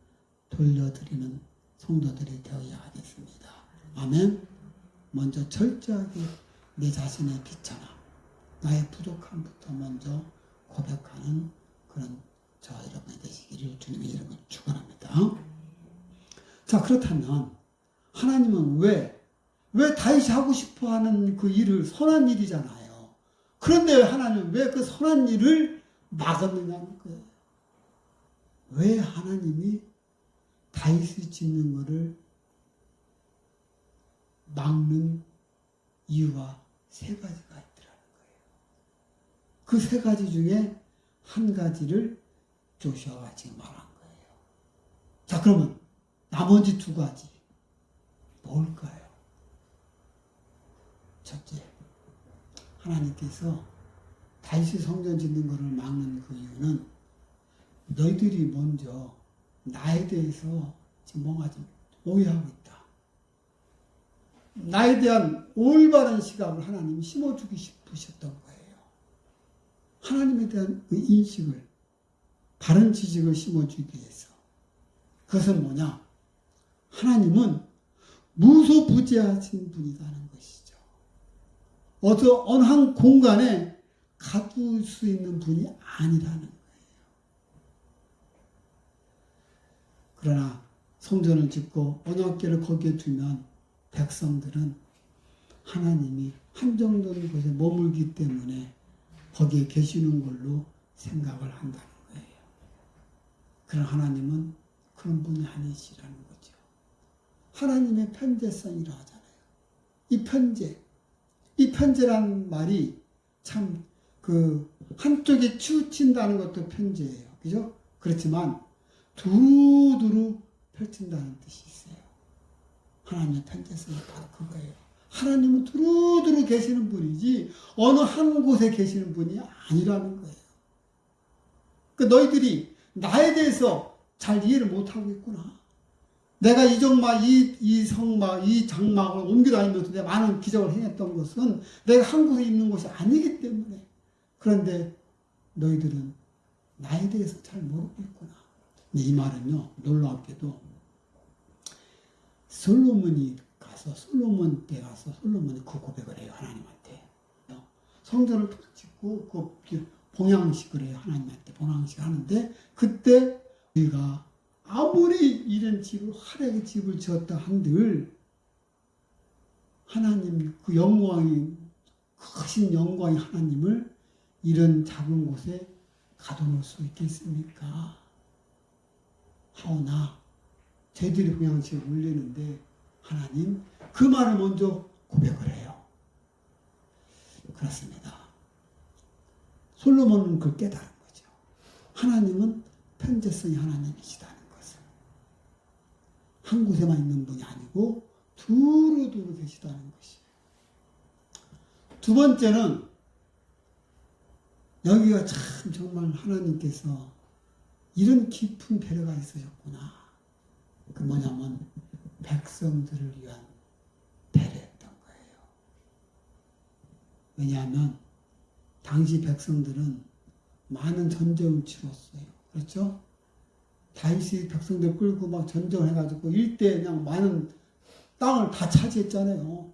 돌려드리는 성도들이 되어야 하겠습니다. 아멘. 먼저 철저하게 내 자신의 비천함, 나의 부족함부터 먼저 고백하는 그런 저 여러분이 되시기를 주님의 이름으로 축원합니다. 자, 그렇다면 하나님은 왜 다윗이 하고 싶어하는 그 일을 선한 일이잖아요. 그런데 하나님은 왜 그 선한 일을 막았느냐는 거예요. 왜 하나님이 다윗이 짓는 것을 막는 이유가 세 가지가 있더라는 거예요. 그 세 가지 중에 한 가지를 조슈아가 지금 말한 거예요. 자, 그러면 나머지 두 가지 뭘까요? 첫째, 하나님께서 다윗이 성전 짓는 것을 막는 그 이유는 너희들이 먼저 나에 대해서 지금 뭔가 좀 오해하고 있다. 나에 대한 올바른 시각을 하나님이 심어주기 싶으셨던 거예요. 하나님에 대한 그 인식을, 바른 지식을 심어주기 위해서. 그것은 뭐냐? 하나님은 무소부재하신 분이라는 것이죠. 어느 한 공간에 가둘 수 있는 분이 아니라는 거예요. 그러나 성전을 짓고 언약궤를 거기에 두면 백성들은 하나님이 한정된 곳에 머물기 때문에 거기에 계시는 걸로 생각을 한다는 거예요. 그러나 하나님은 그런 분이 아니시라는 거죠. 하나님의 편재성이라 하잖아요. 이 편재란 말이 참 한쪽에 치우친다는 것도 편재예요. 그죠? 그렇지만 두루두루 펼친다는 뜻이 있어요. 하나님의 편재성이 바로 그거예요. 하나님은 두루두루 계시는 분이지 어느 한 곳에 계시는 분이 아니라는 거예요. 그러니까 너희들이 나에 대해서 잘 이해를 못하고 있구나. 내가 이 정막, 이 성막, 이 장막을 옮겨다니면서 내가 많은 기적을 행했던 것은 내가 한 곳에 있는 것이 아니기 때문에. 그런데 너희들은 나에 대해서 잘 모르고 있구나. 근데 이 말은요, 놀랍게도 솔로몬이 솔로몬이 그 고백을 해요, 하나님한테. 성전을 짓고 그 봉양식을 해요, 하나님한테. 봉양식 하는데, 그때 우리가 아무리 이런 집을, 화려하게 집을 지었다 한들, 하나님, 그 영광이, 크신 영광의 하나님을 이런 작은 곳에 가둬놓을 수 있겠습니까? 하오나, 저희들이 봉양식을 올리는데, 하나님, 그 말을 먼저 고백을 해요. 그렇습니다. 솔로몬은 그걸 깨달은 거죠. 하나님은 편재성이 하나님이시다는 것을. 한 곳에만 있는 분이 아니고 두루두루 계시다는 것이에요. 두 번째는 여기가 참 정말 하나님께서 이런 깊은 배려가 있으셨구나. 그 뭐냐면 백성들을 위한 배려였던 거예요. 왜냐하면 당시 백성들은 많은 전쟁을 치렀어요. 그렇죠? 다윗이 백성들 끌고 막 전쟁해가지고 일대에 그냥 많은 땅을 다 차지했잖아요.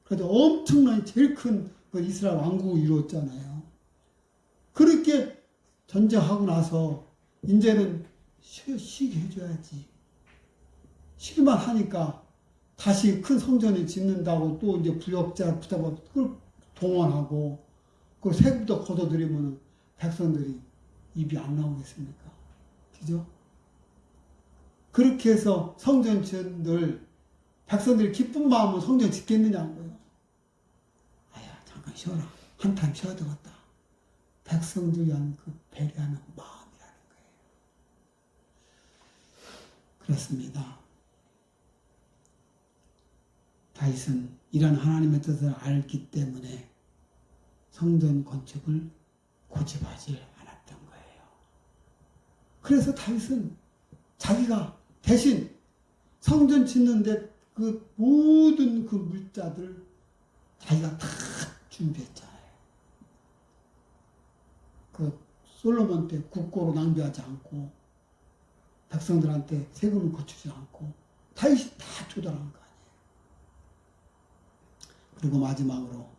그래서 엄청나게 제일 큰 이스라엘 왕국을 이루었잖아요. 그렇게 전쟁하고 나서 이제는 쉬게 해줘야지. 쉬기만 하니까 다시 큰 성전을 짓는다고 또 이제 부역자 부탁을 동원하고 그 세금도 걷어들이면 백성들이 입이 안 나오겠습니까? 그죠? 그렇게 해서 성전 짓는들 백성들이 기쁜 마음으로 성전 짓겠느냐고요. 아야 잠깐 쉬어라. 한탄 쉬어야 되겠다. 백성들 위한 그 배려하는 마음이라는 거예요. 그렇습니다. 다윗은 이런 하나님의 뜻을 알기 때문에 성전 건축을 고집하지 않았던 거예요. 그래서 다윗은 자기가 대신 성전 짓는데 그 모든 그 물자들 자기가 다 준비했잖아요. 그 솔로몬 때 국고로 낭비하지 않고 백성들한테 세금을 거치지 않고 다윗이 다 조달한 거 아니에요. 그리고 마지막으로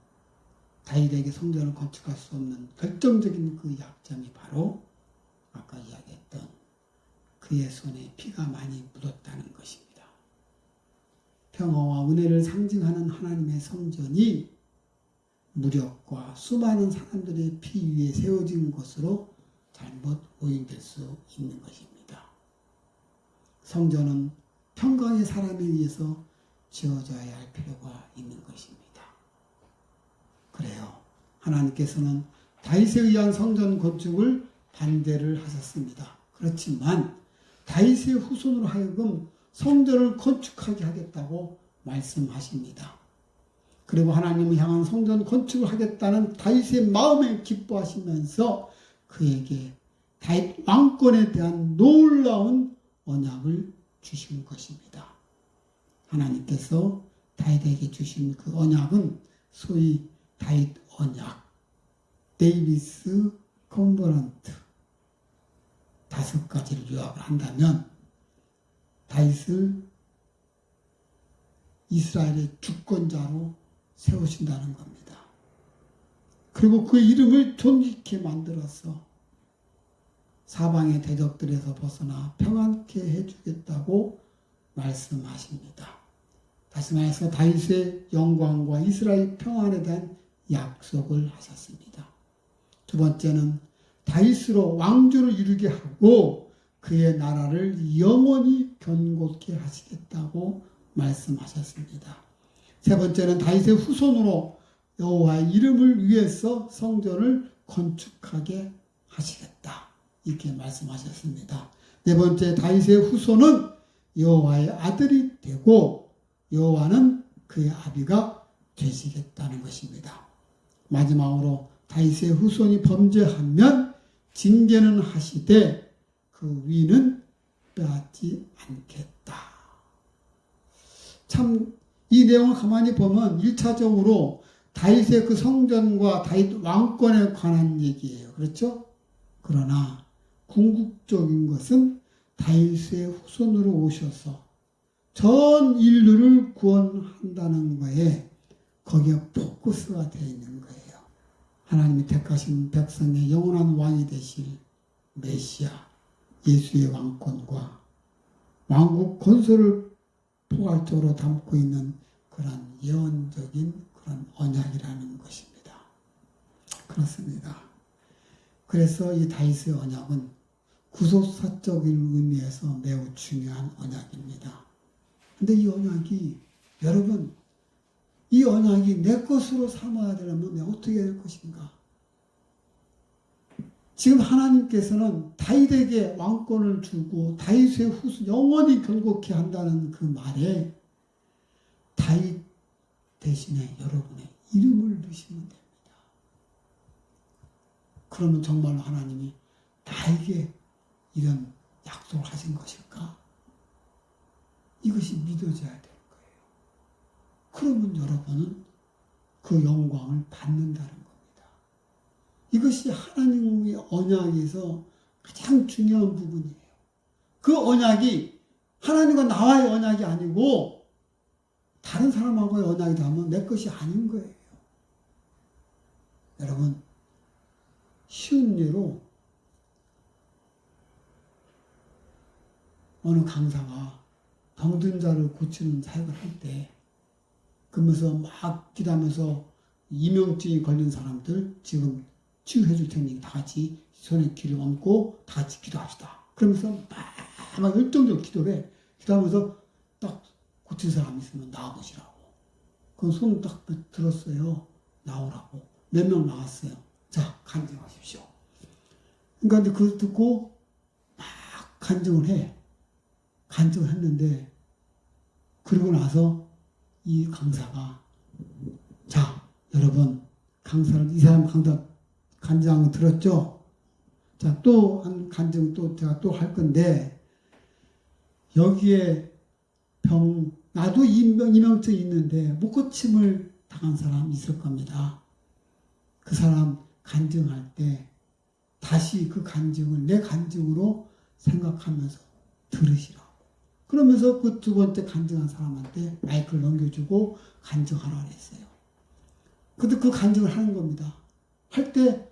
다윗에게 성전을 건축할 수 없는 결정적인 그 약점이 바로 아까 이야기했던 그의 손에 피가 많이 묻었다는 것입니다. 평화와 은혜를 상징하는 하나님의 성전이 무력과 수많은 사람들의 피 위에 세워진 것으로 잘못 오인될 수 있는 것입니다. 성전은 평강의 사람에 의해서 지어져야 할 필요가 있는 것입니다. 그래요. 하나님께서는 다윗에 의한 성전 건축을 반대를 하셨습니다. 그렇지만 다윗의 후손으로 하여금 성전을 건축하게 하겠다고 말씀하십니다. 그리고 하나님을 향한 성전 건축을 하겠다는 다윗의 마음에 기뻐하시면서 그에게 다윗 왕권에 대한 놀라운 언약을 주신 것입니다. 하나님께서 다윗에게 주신 그 언약은 소위 다윗 언약, 데이비스 컨버넌트 5가지를 요약을 한다면 다윗을 이스라엘의 주권자로 세우신다는 겁니다. 그리고 그의 이름을 존귀케 만들어서 사방의 대적들에서 벗어나 평안케 해주겠다고 말씀하십니다. 다시 말해서 다윗의 영광과 이스라엘 평안에 대한 약속을 하셨습니다. 두 번째는 다윗으로 왕조를 이루게 하고 그의 나라를 영원히 견고케 하시겠다고 말씀하셨습니다. 세 번째는 다윗의 후손으로 여호와의 이름을 위해서 성전을 건축하게 하시겠다. 이렇게 말씀하셨습니다. 네 번째, 다윗의 후손은 여호와의 아들이 되고 여호와는 그의 아비가 되시겠다는 것입니다. 마지막으로 다윗의 후손이 범죄하면 징계는 하시되 그 위는 빼앗지 않겠다. 참 이 내용을 가만히 보면 1차적으로 다윗의 그 성전과 다윗 왕권에 관한 얘기예요. 그렇죠? 그러나 궁극적인 것은 다윗의 후손으로 오셔서 전 인류를 구원한다는 거에 거기에 포커스가 되어 있는 거예요. 하나님이 택하신 백성의 영원한 왕이 되실 메시아 예수의 왕권과 왕국 건설을 포괄적으로 담고 있는 그런 예언적인 그런 언약이라는 것입니다. 그렇습니다. 그래서 이 다윗의 언약은 구속사적인 의미에서 매우 중요한 언약입니다. 근데 이 언약이 여러분 이 언약이 내 것으로 삼아야 되려면 내가 어떻게 해야 될 것인가? 지금 하나님께서는 다윗에게 왕권을 주고 다윗의 후손 영원히 경고케 한다는 그 말에 다윗 대신에 여러분의 이름을 넣으시면 됩니다. 그러면 정말로 하나님이 나에게 이런 약속을 하신 것일까? 이것이 믿어져야 되는 거예요. 그러면 여러분은 그 영광을 받는다는 겁니다. 이것이 하나님의 언약에서 가장 중요한 부분이에요. 그 언약이 하나님과 나와의 언약이 아니고 다른 사람하고의 언약이다 하면 내 것이 아닌 거예요. 여러분, 쉬운 예로 어느 강사가 병든 자를 고치는 사역을 할 때 그러면서 막 기도하면서 이명증이 걸린 사람들 지금 치유해 줄 테니 다 같이 손에 귀를 얹고 다 같이 기도합시다. 그러면서 막 열정적으로 기도를 해. 기도하면서 딱 고친 사람이 있으면 나와보시라고. 그 손 딱 들었어요. 나오라고. 몇 명 나왔어요. 자, 간증하십시오. 그러니까 이제 그걸 듣고 막 간증을 해. 간증을 했는데 그러고 나서 이 강사가 자, 여러분 강사를 이 사람 강사 간증한 거 들었죠? 자, 또 한 간증 또 제가 또 할 건데 여기에 나도 이명증이 있는데 못 고침을 당한 사람 있을 겁니다. 그 사람 간증할 때 다시 그 간증을 내 간증으로 생각하면서 들으시라고. 그러면서 그 두 번째 간증한 사람한테 마이크를 넘겨주고 간증하라 그랬어요. 근데 그 간증을 하는 겁니다. 할 때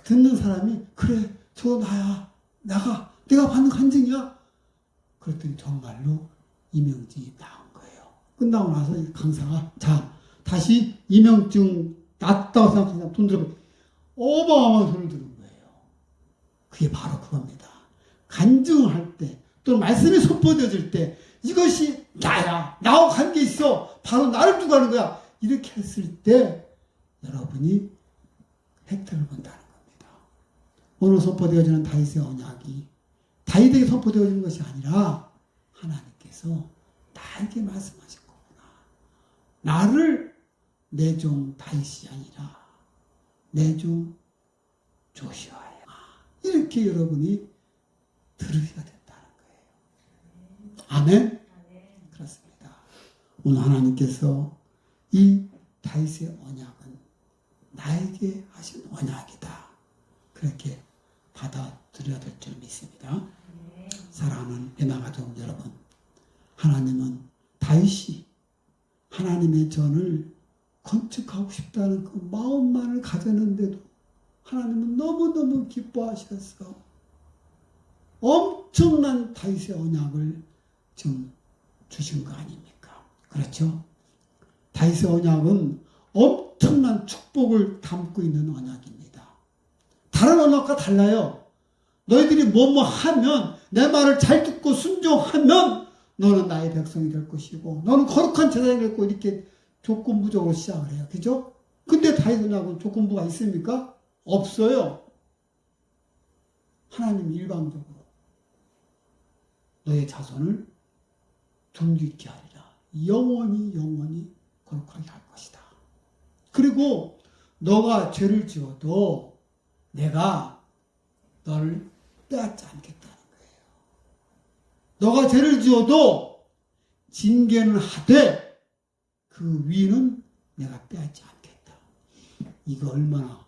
듣는 사람이 그래 저 나야 내가 받는 간증이야. 그랬더니 정말로 이명증이 나은 거예요. 끝나고 나서 이 강사가 자 다시 이명증 낫다고 생각하는 사람 돈 들어 어마어마한 돈을 들은 거예요. 그게 바로 그겁니다. 간증할 때 또는 말씀이 선포되어질 때 이것이 나야 나하고 관계 있어 바로 나를 두고 하는 거야 이렇게 했을 때 여러분이 혜택을 본다는 겁니다. 오늘 선포되어지는 다윗의 언약이 다윗에게 선포되어지는 것이 아니라 하나님께서 나에게 말씀하신 거구나. 나를 내 종 다윗이 아니라 내 종 조시아야. 이렇게 여러분이 들으셔야 된다는 거예요. 아멘? 그렇습니다. 오늘 하나님께서 이 다윗의 언약은 나에게 하신 언약이다. 그렇게 받아들여야 될 줄 믿습니다. 사랑하는 에마가족 여러분, 하나님은 다윗이 하나님의 전을 건축하고 싶다는 그 마음만을 가졌는데도 하나님은 너무너무 기뻐하셨어. 엄청난 다윗의 언약을 좀 주신 거 아닙니까? 그렇죠? 다윗의 언약은 엄청난 축복을 담고 있는 언약입니다. 다른 언약과 달라요. 너희들이 뭐뭐 하면 내 말을 잘 듣고 순종하면 너는 나의 백성이 될 것이고 너는 거룩한 제사장이 될 것이고 이렇게 조건부적으로 시작을 해요. 그죠? 근데 다윗 언약은 조건부가 있습니까? 없어요. 하나님이 일방적으로 너의 자손을 존귀케 하리라. 영원히 거룩하게 할 것이다. 그리고 너가 죄를 지어도 내가 너를 빼앗지 않겠다는 거예요. 너가 죄를 지어도 징계는 하되 그 위는 내가 빼앗지 않겠다. 이거 얼마나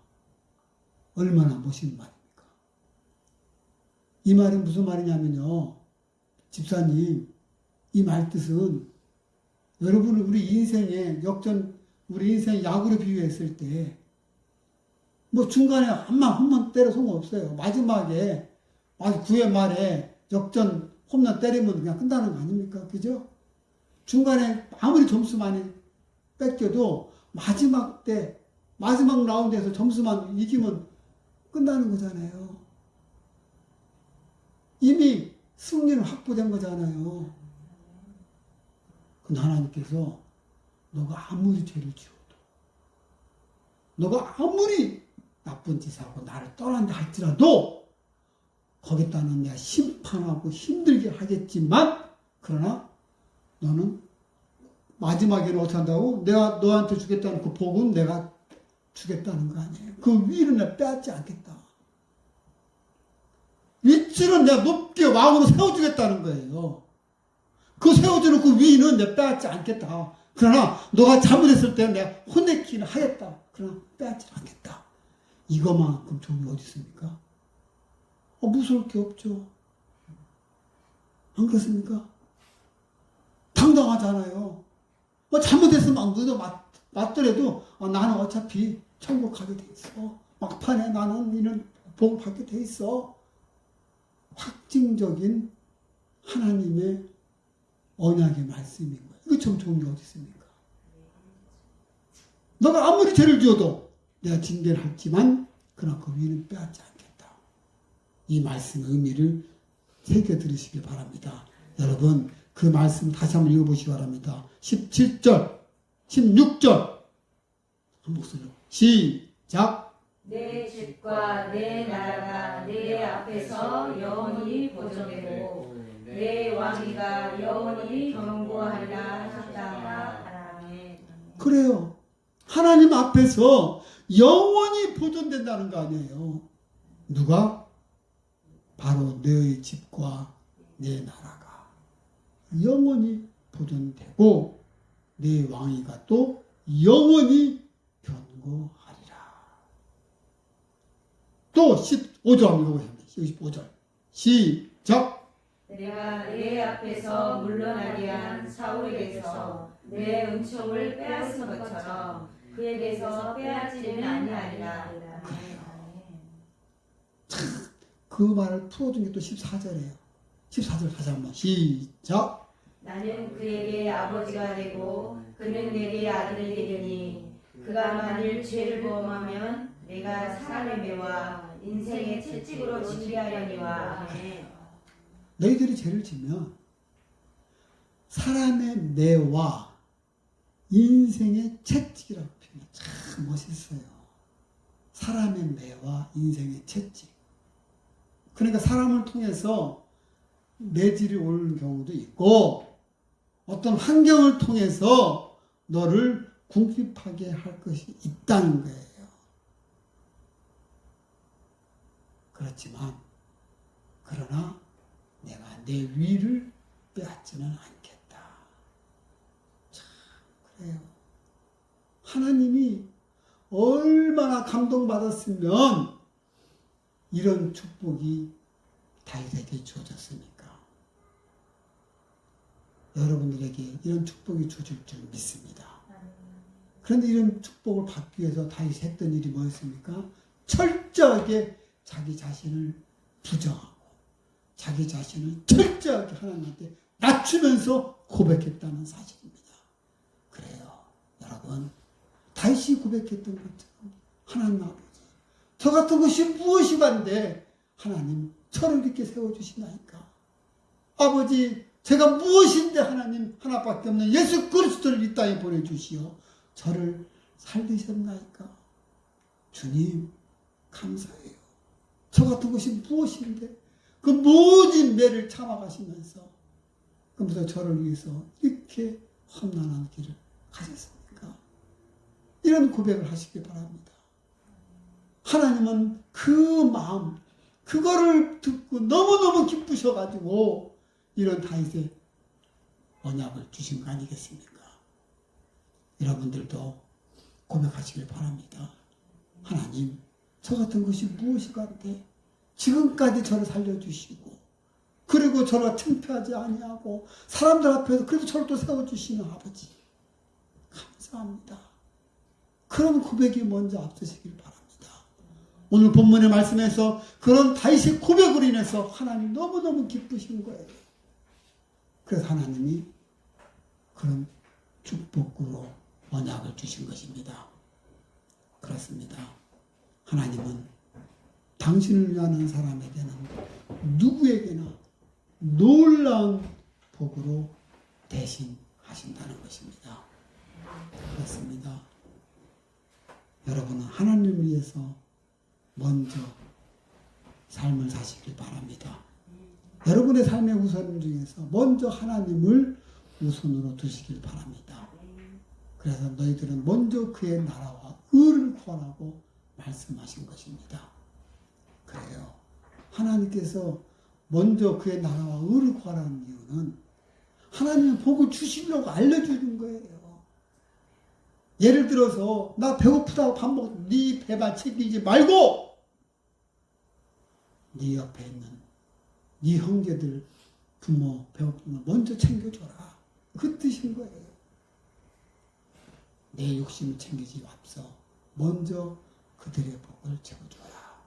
멋있는 말입니까? 이 말이 무슨 말이냐면요. 집사님, 이 말 뜻은 여러분은 우리 인생의 역전, 우리 인생 야구로 비유했을 때 뭐 중간에 홈런 때려 소용없어요. 마지막에 9회 말에 역전 홈런 때리면 그냥 끝나는 거 아닙니까? 그죠? 중간에 아무리 점수 많이 뺏겨도 마지막 라운드에서 점수만 이기면 끝나는 거잖아요. 이미 승리는 확보된 거잖아요. 근데 하나님께서 너가 아무리 죄를 지어도 너가 아무리 나쁜 짓 하고 나를 떠난다 할지라도 거기다는 내가 심판하고 힘들게 하겠지만 그러나 너는 마지막에는 어떻게 한다고? 내가 너한테 주겠다는 그 복은 내가 주겠다는 거 아니에요. 그 위를 내가 빼앗지 않겠다. 위치는 내가 높게 왕으로 세워주겠다는 거예요. 그 세워주는 그 위는 내가 빼앗지 않겠다. 그러나 너가 잘못했을 때는 내가 혼내키는 하겠다. 그러나 빼앗지 않겠다. 이거만큼 좋은 게 어디 있습니까? 무서울 게 없죠. 안 그렇습니까? 당당하잖아요. 잘못했으면 너도 맞더라도 나는 어차피 천국 가게 돼 있어. 막판에 나는 이런 복을 받게 돼 있어. 확증적인 하나님의 언약의 말씀인 거예요. 이거 참 좋은 게 어디 있습니까? 너가 아무리 죄를 지어도 내가 징계를 하지만 그러나 그 위는 빼앗지 않겠다. 이 말씀의 의미를 새겨 들으시길 바랍니다. 여러분 그 말씀 다시 한번 읽어보시기 바랍니다. 17절, 16절 한 목소리로 시작. 내 집과 내 나라가 내 앞에서 영원히 보존되고 내 왕위가 영원히 경고하리라 하셨다. 아멘. 그래요. 하나님 앞에서 영원히 보존된다는 거 아니에요. 누가? 바로 너의 집과 내 나라가 영원히 보존되고 내 왕위가 또 영원히 견고하리라. 또 15절 한번 읽어보겠습니다. 15절 시작. 내가 내 앞에서 물러나게 한 사울에게서 내 은총을 빼앗은 것처럼 그에게서 빼앗지는 아니하리라. 그 말을 풀어준 게 또 14절이에요. 14절 다시 한번 시작. 나는 그에게 아버지가 되고 그는 내게 아들이 되리니 그가 만일 죄를 범하면 내가 사람의 매와 인생의 채찍으로 징계하려니와. 아멘. 너희들이 죄를 지면 사람의 매와 인생의 채찍이라고 표현해요. 참 멋있어요. 사람의 매와 인생의 채찍. 그러니까 사람을 통해서 매질이 오는 경우도 있고 어떤 환경을 통해서 너를 궁핍하게 할 것이 있다는 거예요. 그렇지만 그러나 내가 내 위를 빼앗지는 않겠다. 참 그래요. 하나님이 얼마나 감동받았으면 이런 축복이 다윗에게 주어졌습니까? 여러분들에게 이런 축복이 주어질 줄 믿습니다. 그런데 이런 축복을 받기 위해서 다윗이 했던 일이 뭐였습니까? 철저하게 자기 자신을 부정하고 자기 자신을 철저하게 하나님한테 낮추면서 고백했다는 사실입니다. 그래요. 여러분 다윗이 고백했던 것처럼 하나님 아버지 저 같은 것이 무엇이간데 하나님 저를 이렇게 세워주시나이까. 아버지 제가 무엇인데 하나님 하나밖에 없는 예수 그리스도를 이 땅에 보내주시어 저를 살리셨나이까. 주님 감사해요. 저 같은 것이 무엇인데 그 모든 매를 참아가시면서 그러면서 저를 위해서 이렇게 험난한 길을 가셨습니까? 이런 고백을 하시기 바랍니다. 하나님은 그 마음 그거를 듣고 너무너무 기쁘셔가지고 이런 다윗의 언약을 주신 거 아니겠습니까? 여러분들도 고백하시길 바랍니다. 하나님 저 같은 것이 무엇이간데 지금까지 저를 살려주시고 그리고 저를 창피하지 아니하고 사람들 앞에서 그래도 저를 또 세워주시는 아버지 감사합니다. 그런 고백이 먼저 앞서시길 바랍니다. 오늘 본문의 말씀에서 그런 다윗의 고백으로 인해서 하나님 너무너무 기쁘신 거예요. 그래서 하나님이 그런 축복으로 언약을 주신 것입니다. 그렇습니다. 하나님은 당신을 위하는 사람에게는 누구에게나 놀라운 복으로 대신하신다는 것입니다. 그렇습니다. 여러분은 하나님을 위해서 먼저 삶을 사시길 바랍니다. 여러분의 삶의 우선 중에서 먼저 하나님을 우선으로 두시길 바랍니다. 그래서 너희들은 먼저 그의 나라와 의를 구하라고 말씀하신 것입니다. 그래요. 하나님께서 먼저 그의 나라와 의를 구하라는 이유는 하나님은 복을 주시려고 알려주는 거예요. 예를 들어서 나 배고프다고 밥 먹고 네 배만 챙기지 말고 네 옆에 있는 네 형제들 부모 배고프면 먼저 챙겨줘라. 그 뜻인 거예요. 내 욕심을 챙기지 앞서 먼저 그들의 복을 채워줘라.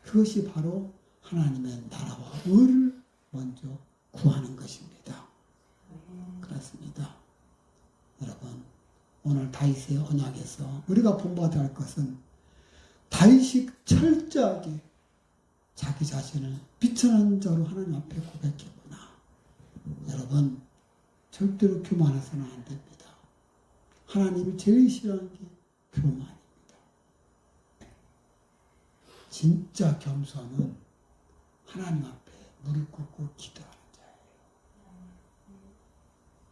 그것이 바로 하나님의 나라와 의를 먼저 구하는 것입니다. 그렇습니다. 여러분, 오늘 다윗의 언약에서 우리가 본받아야 할 것은 다윗이 철저하게 자기 자신을 비천한 자로 하나님 앞에 고백했구나. 여러분, 절대로 교만해서는 안 됩니다. 하나님이 제일 싫어하는 게 교만입니다. 진짜 겸손은 하나님 앞에 무릎 꿇고 기도하는 자예요.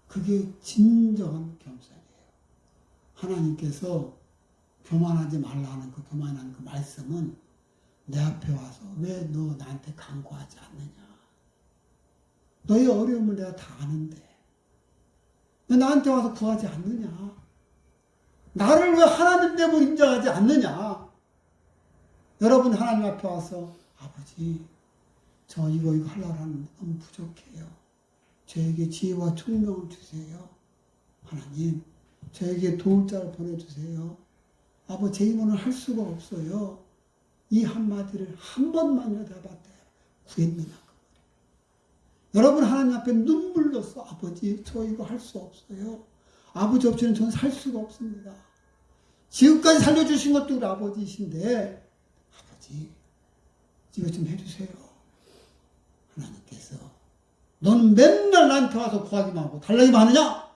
그게 진정한 겸손이에요. 하나님께서 교만하지 말라는 그 교만한 그 말씀은 내 앞에 와서 왜 너 나한테 간구하지 않느냐. 너의 어려움을 내가 다 아는데 왜 나한테 와서 구하지 않느냐. 나를 왜 하나님 됨을 인정하지 않느냐. 여러분 하나님 앞에 와서 아버지 저 이거 하려고 하는데 너무 부족해요. 저에게 지혜와 총명을 주세요. 하나님 저에게 도울 자를 보내주세요. 아버지 제 힘으로는 할 수가 없어요. 이 한마디를 한 번만이라도 해봤대 구했느냐. 여러분 하나님 앞에 눈물 넣었어. 아버지 저 이거 할 수 없어요. 아버지 없이는 저는 살 수가 없습니다. 지금까지 살려주신 것도 우리 아버지이신데 아버지 이거 좀 해주세요. 하나님께서 너는 맨날 나한테 와서 구하기만 하고 달라기만 하느냐?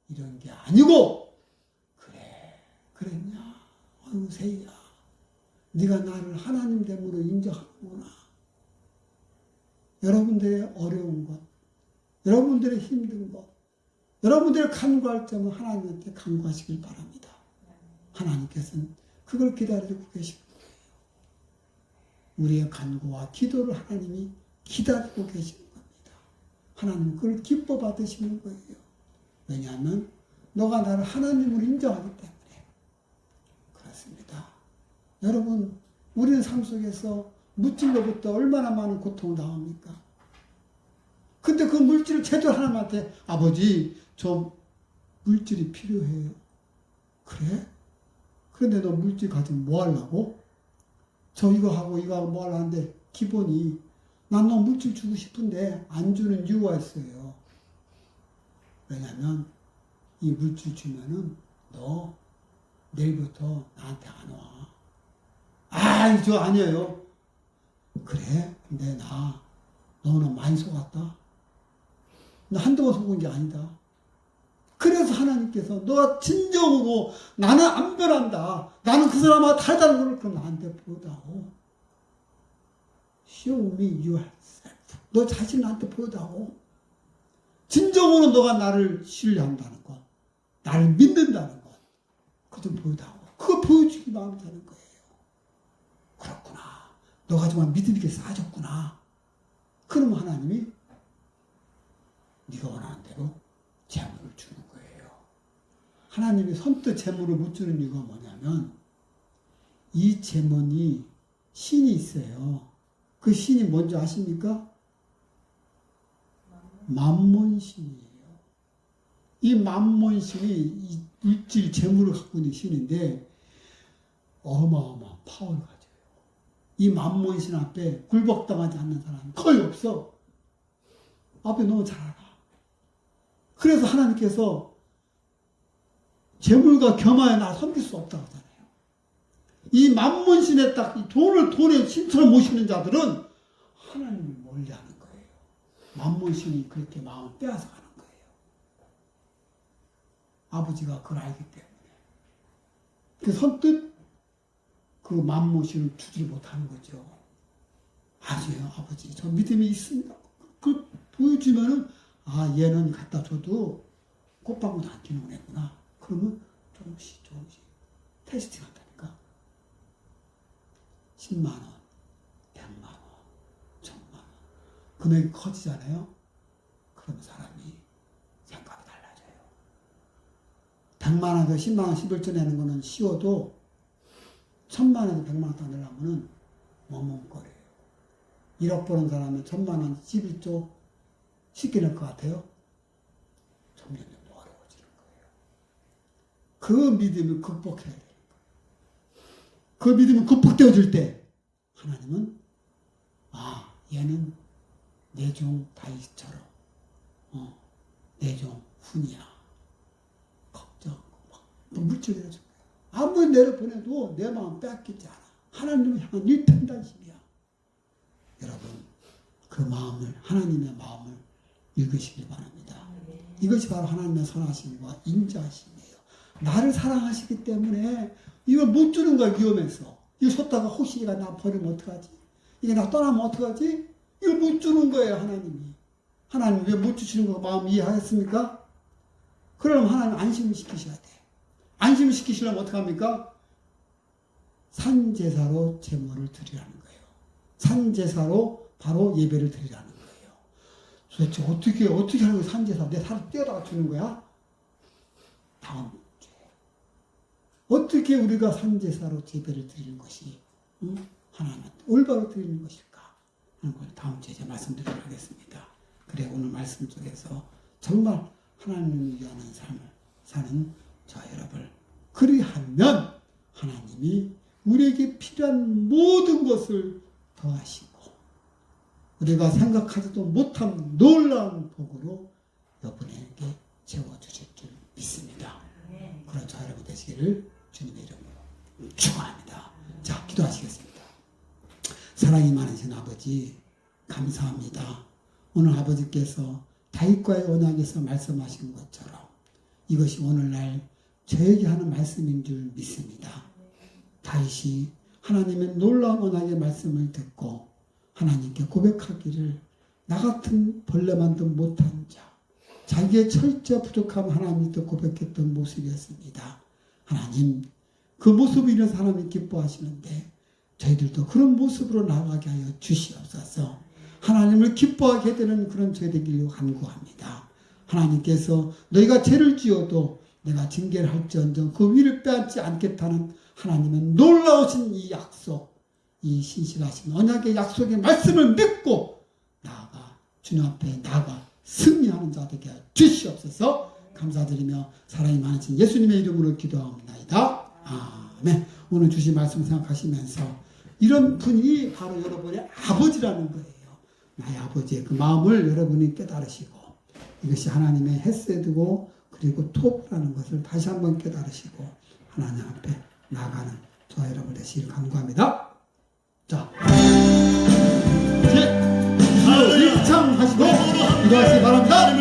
이런 게 아니고 그래 그랬냐? 아유 세희야 네가 나를 하나님 됨으로 인정하는구나. 여러분들의 어려운 것, 여러분들의 힘든 것, 여러분들의 간구할 점은 하나님한테 간구하시길 바랍니다. 하나님께서는 그걸 기다리고 계신 거예요. 우리의 간구와 기도를 하나님이 기다리고 계시는 겁니다. 하나님은 그걸 기뻐 받으시는 거예요. 왜냐하면 너가 나를 하나님으로 인정하기 때문에. 그렇습니다. 여러분 우리는 삶 속에서 물질로부터 얼마나 많은 고통을 당합니까? 근데 그 물질을 제대로 하나님한테 아버지 저 물질이 필요해요. 그래? 그런데 너 물질 가지고 뭐 하려고? 저 이거 하고 이거 하고 뭐 하려는데 기본이 난 너 물질 주고 싶은데 안 주는 이유가 있어요. 왜냐면 이 물질 주면은 너 내일부터 나한테 안 와. 아, 저 아니에요. 그래? 근데 나 너는 많이 속았다. 나 한두 번 속은 게 아니다. 그래서 하나님께서 너가 진정으로 나는 안 변한다. 나는 그 사람하고 다르다는 걸 그럼 나한테 보여다오. Show me yourself. 너 자신 나한테 보여다오. 진정으로 너가 나를 신뢰한다는 것, 나를 믿는다는 것, 그거 좀 보여다오. 그거 보여주기 마음이 되는 거예요. 그렇구나. 너가 정말 믿음 있게 쌓아줬구나. 그러면 하나님이 네가 원하는 대로 재물을 주는 거예요. 하나님이 선뜻 재물을 못 주는 이유가 뭐냐면 이 재물이 신이 있어요. 그 신이 뭔지 아십니까? 만몬신이에요. 이 만몬신이 이 물질 재물을 갖고 있는 신인데 어마어마한 파워를 가져요. 이 만몬신 앞에 굴복당하지 않는 사람이 거의 없어. 앞에 너무 잘 알아. 그래서 하나님께서 재물과 겸하여 나 섬길 수 없다고 하잖아요. 이 만몬신에 딱 이 돈을 돈의 신처럼 모시는 자들은 하나님을 멀리하는 거예요. 만몬신이 그렇게 마음을 빼앗아가는 거예요. 아버지가 그걸 알기 때문에. 그 선뜻 그 맘모시를 주지 못하는 거죠. 아니에요, 아버지. 저 믿음이 있습니다. 그 보여주면은 아 얘는 갖다 줘도 꽃방울 안 끼는 애구나. 그러면 조금씩 테스팅 한다니까. 10만 원, 100만 원, 1000만 원. 금액이 커지잖아요. 그러면 사람이 생각이 달라져요. 100만 원에서 10만 원 11조 내는 거는 쉬워도 1000만 원에서 100만 원 딱 내려면 멍멍거려요. 1억 버는 사람은 1000만 원 11조 쉽게 낼 것 같아요? 점점 어려워지는 거예요. 그 믿음을 극복해야 돼요. 그 믿음이 극복되어질 때 하나님은 아 얘는 내 종 다윗처럼 내 종 훈이야. 걱정 막 물질을 해준 거예요. 아무리 내려보내도 내 마음 뺏기지 않아. 하나님을 향한 일편단심이야. 여러분 그 마음을 하나님의 마음을 읽으시길 바랍니다. 이것이 바로 하나님의 선하심과 인자하심이에요. 나를 사랑하시기 때문에 이걸 못 주는 거야. 위험해서. 이거 줬다가 혹시 얘가 나 버리면 어떡하지? 이게 나 떠나면 어떡하지? 이걸 못 주는 거예요. 하나님이. 하나님 왜 못 주시는 거 마음 이해하겠습니까? 그럼 하나님 안심을 시키셔야 돼. 안심을 시키시려면 어떡합니까? 산제사로 제물을 드리라는 거예요. 산제사로 바로 예배를 드리라는 거예요. 도대체 어떻게 하는 거야? 산제사 내 살을 떼어다가 주는 거야? 다음 주에 어떻게 우리가 산제사로 예배를 드리는 것이 하나님한테 올바로 드리는 것일까 하는 걸 다음 주에 제가 말씀드리도록 하겠습니다. 그래 오늘 말씀 속에서 정말 하나님을 위하는 삶을 사는 저 여러분 그리하면 하나님이 우리에게 필요한 모든 것을 더하시고 우리가 생각하지도 못한 놀라운 복으로 여러분에게 채워주실 줄 믿습니다. 그런 저 여러분 되시기를 주님의 이름으로 축원합니다. 자, 기도하시겠습니다. 사랑이 많으신 아버지 감사합니다. 오늘 아버지께서 다윗과의 언약에서 말씀하신 것처럼 이것이 오늘날 저에게 하는 말씀인 줄 믿습니다. 다윗이 하나님의 놀라운 언약의 말씀을 듣고 하나님께 고백하기를 나 같은 벌레만도 못한 자 자기의 철저히 부족함 하나님께 고백했던 모습이었습니다. 하나님 그 모습을 이런 사람이 기뻐하시는데 저희들도 그런 모습으로 나아가게 하여 주시옵소서. 하나님을 기뻐하게 되는 그런 저희 되기를 간구합니다. 하나님께서 너희가 죄를 지어도 내가 징계를 할지언정 그 위를 빼앗지 않겠다는 하나님의 놀라우신 이 약속 이 신실하신 언약의 약속의 말씀을 믿고 나아가 주님 앞에 나아가 승리하는 자 되게 주시옵소서. 감사드리며 사랑이 많으신 예수님의 이름으로 기도합니다. 아멘. 오늘 주신 말씀 생각하시면서 이런 분이 바로 여러분의 아버지라는 거예요. 나의 아버지의 그 마음을 여러분이 깨달으시고 이것이 하나님의 헤세드고 그리고 토부라는 것을 다시 한번 깨달으시고 하나님 앞에 나아가는 저와 여러분 되시길 간구합니다. 자, 이제 일창하시고 기도하시기 바랍니다.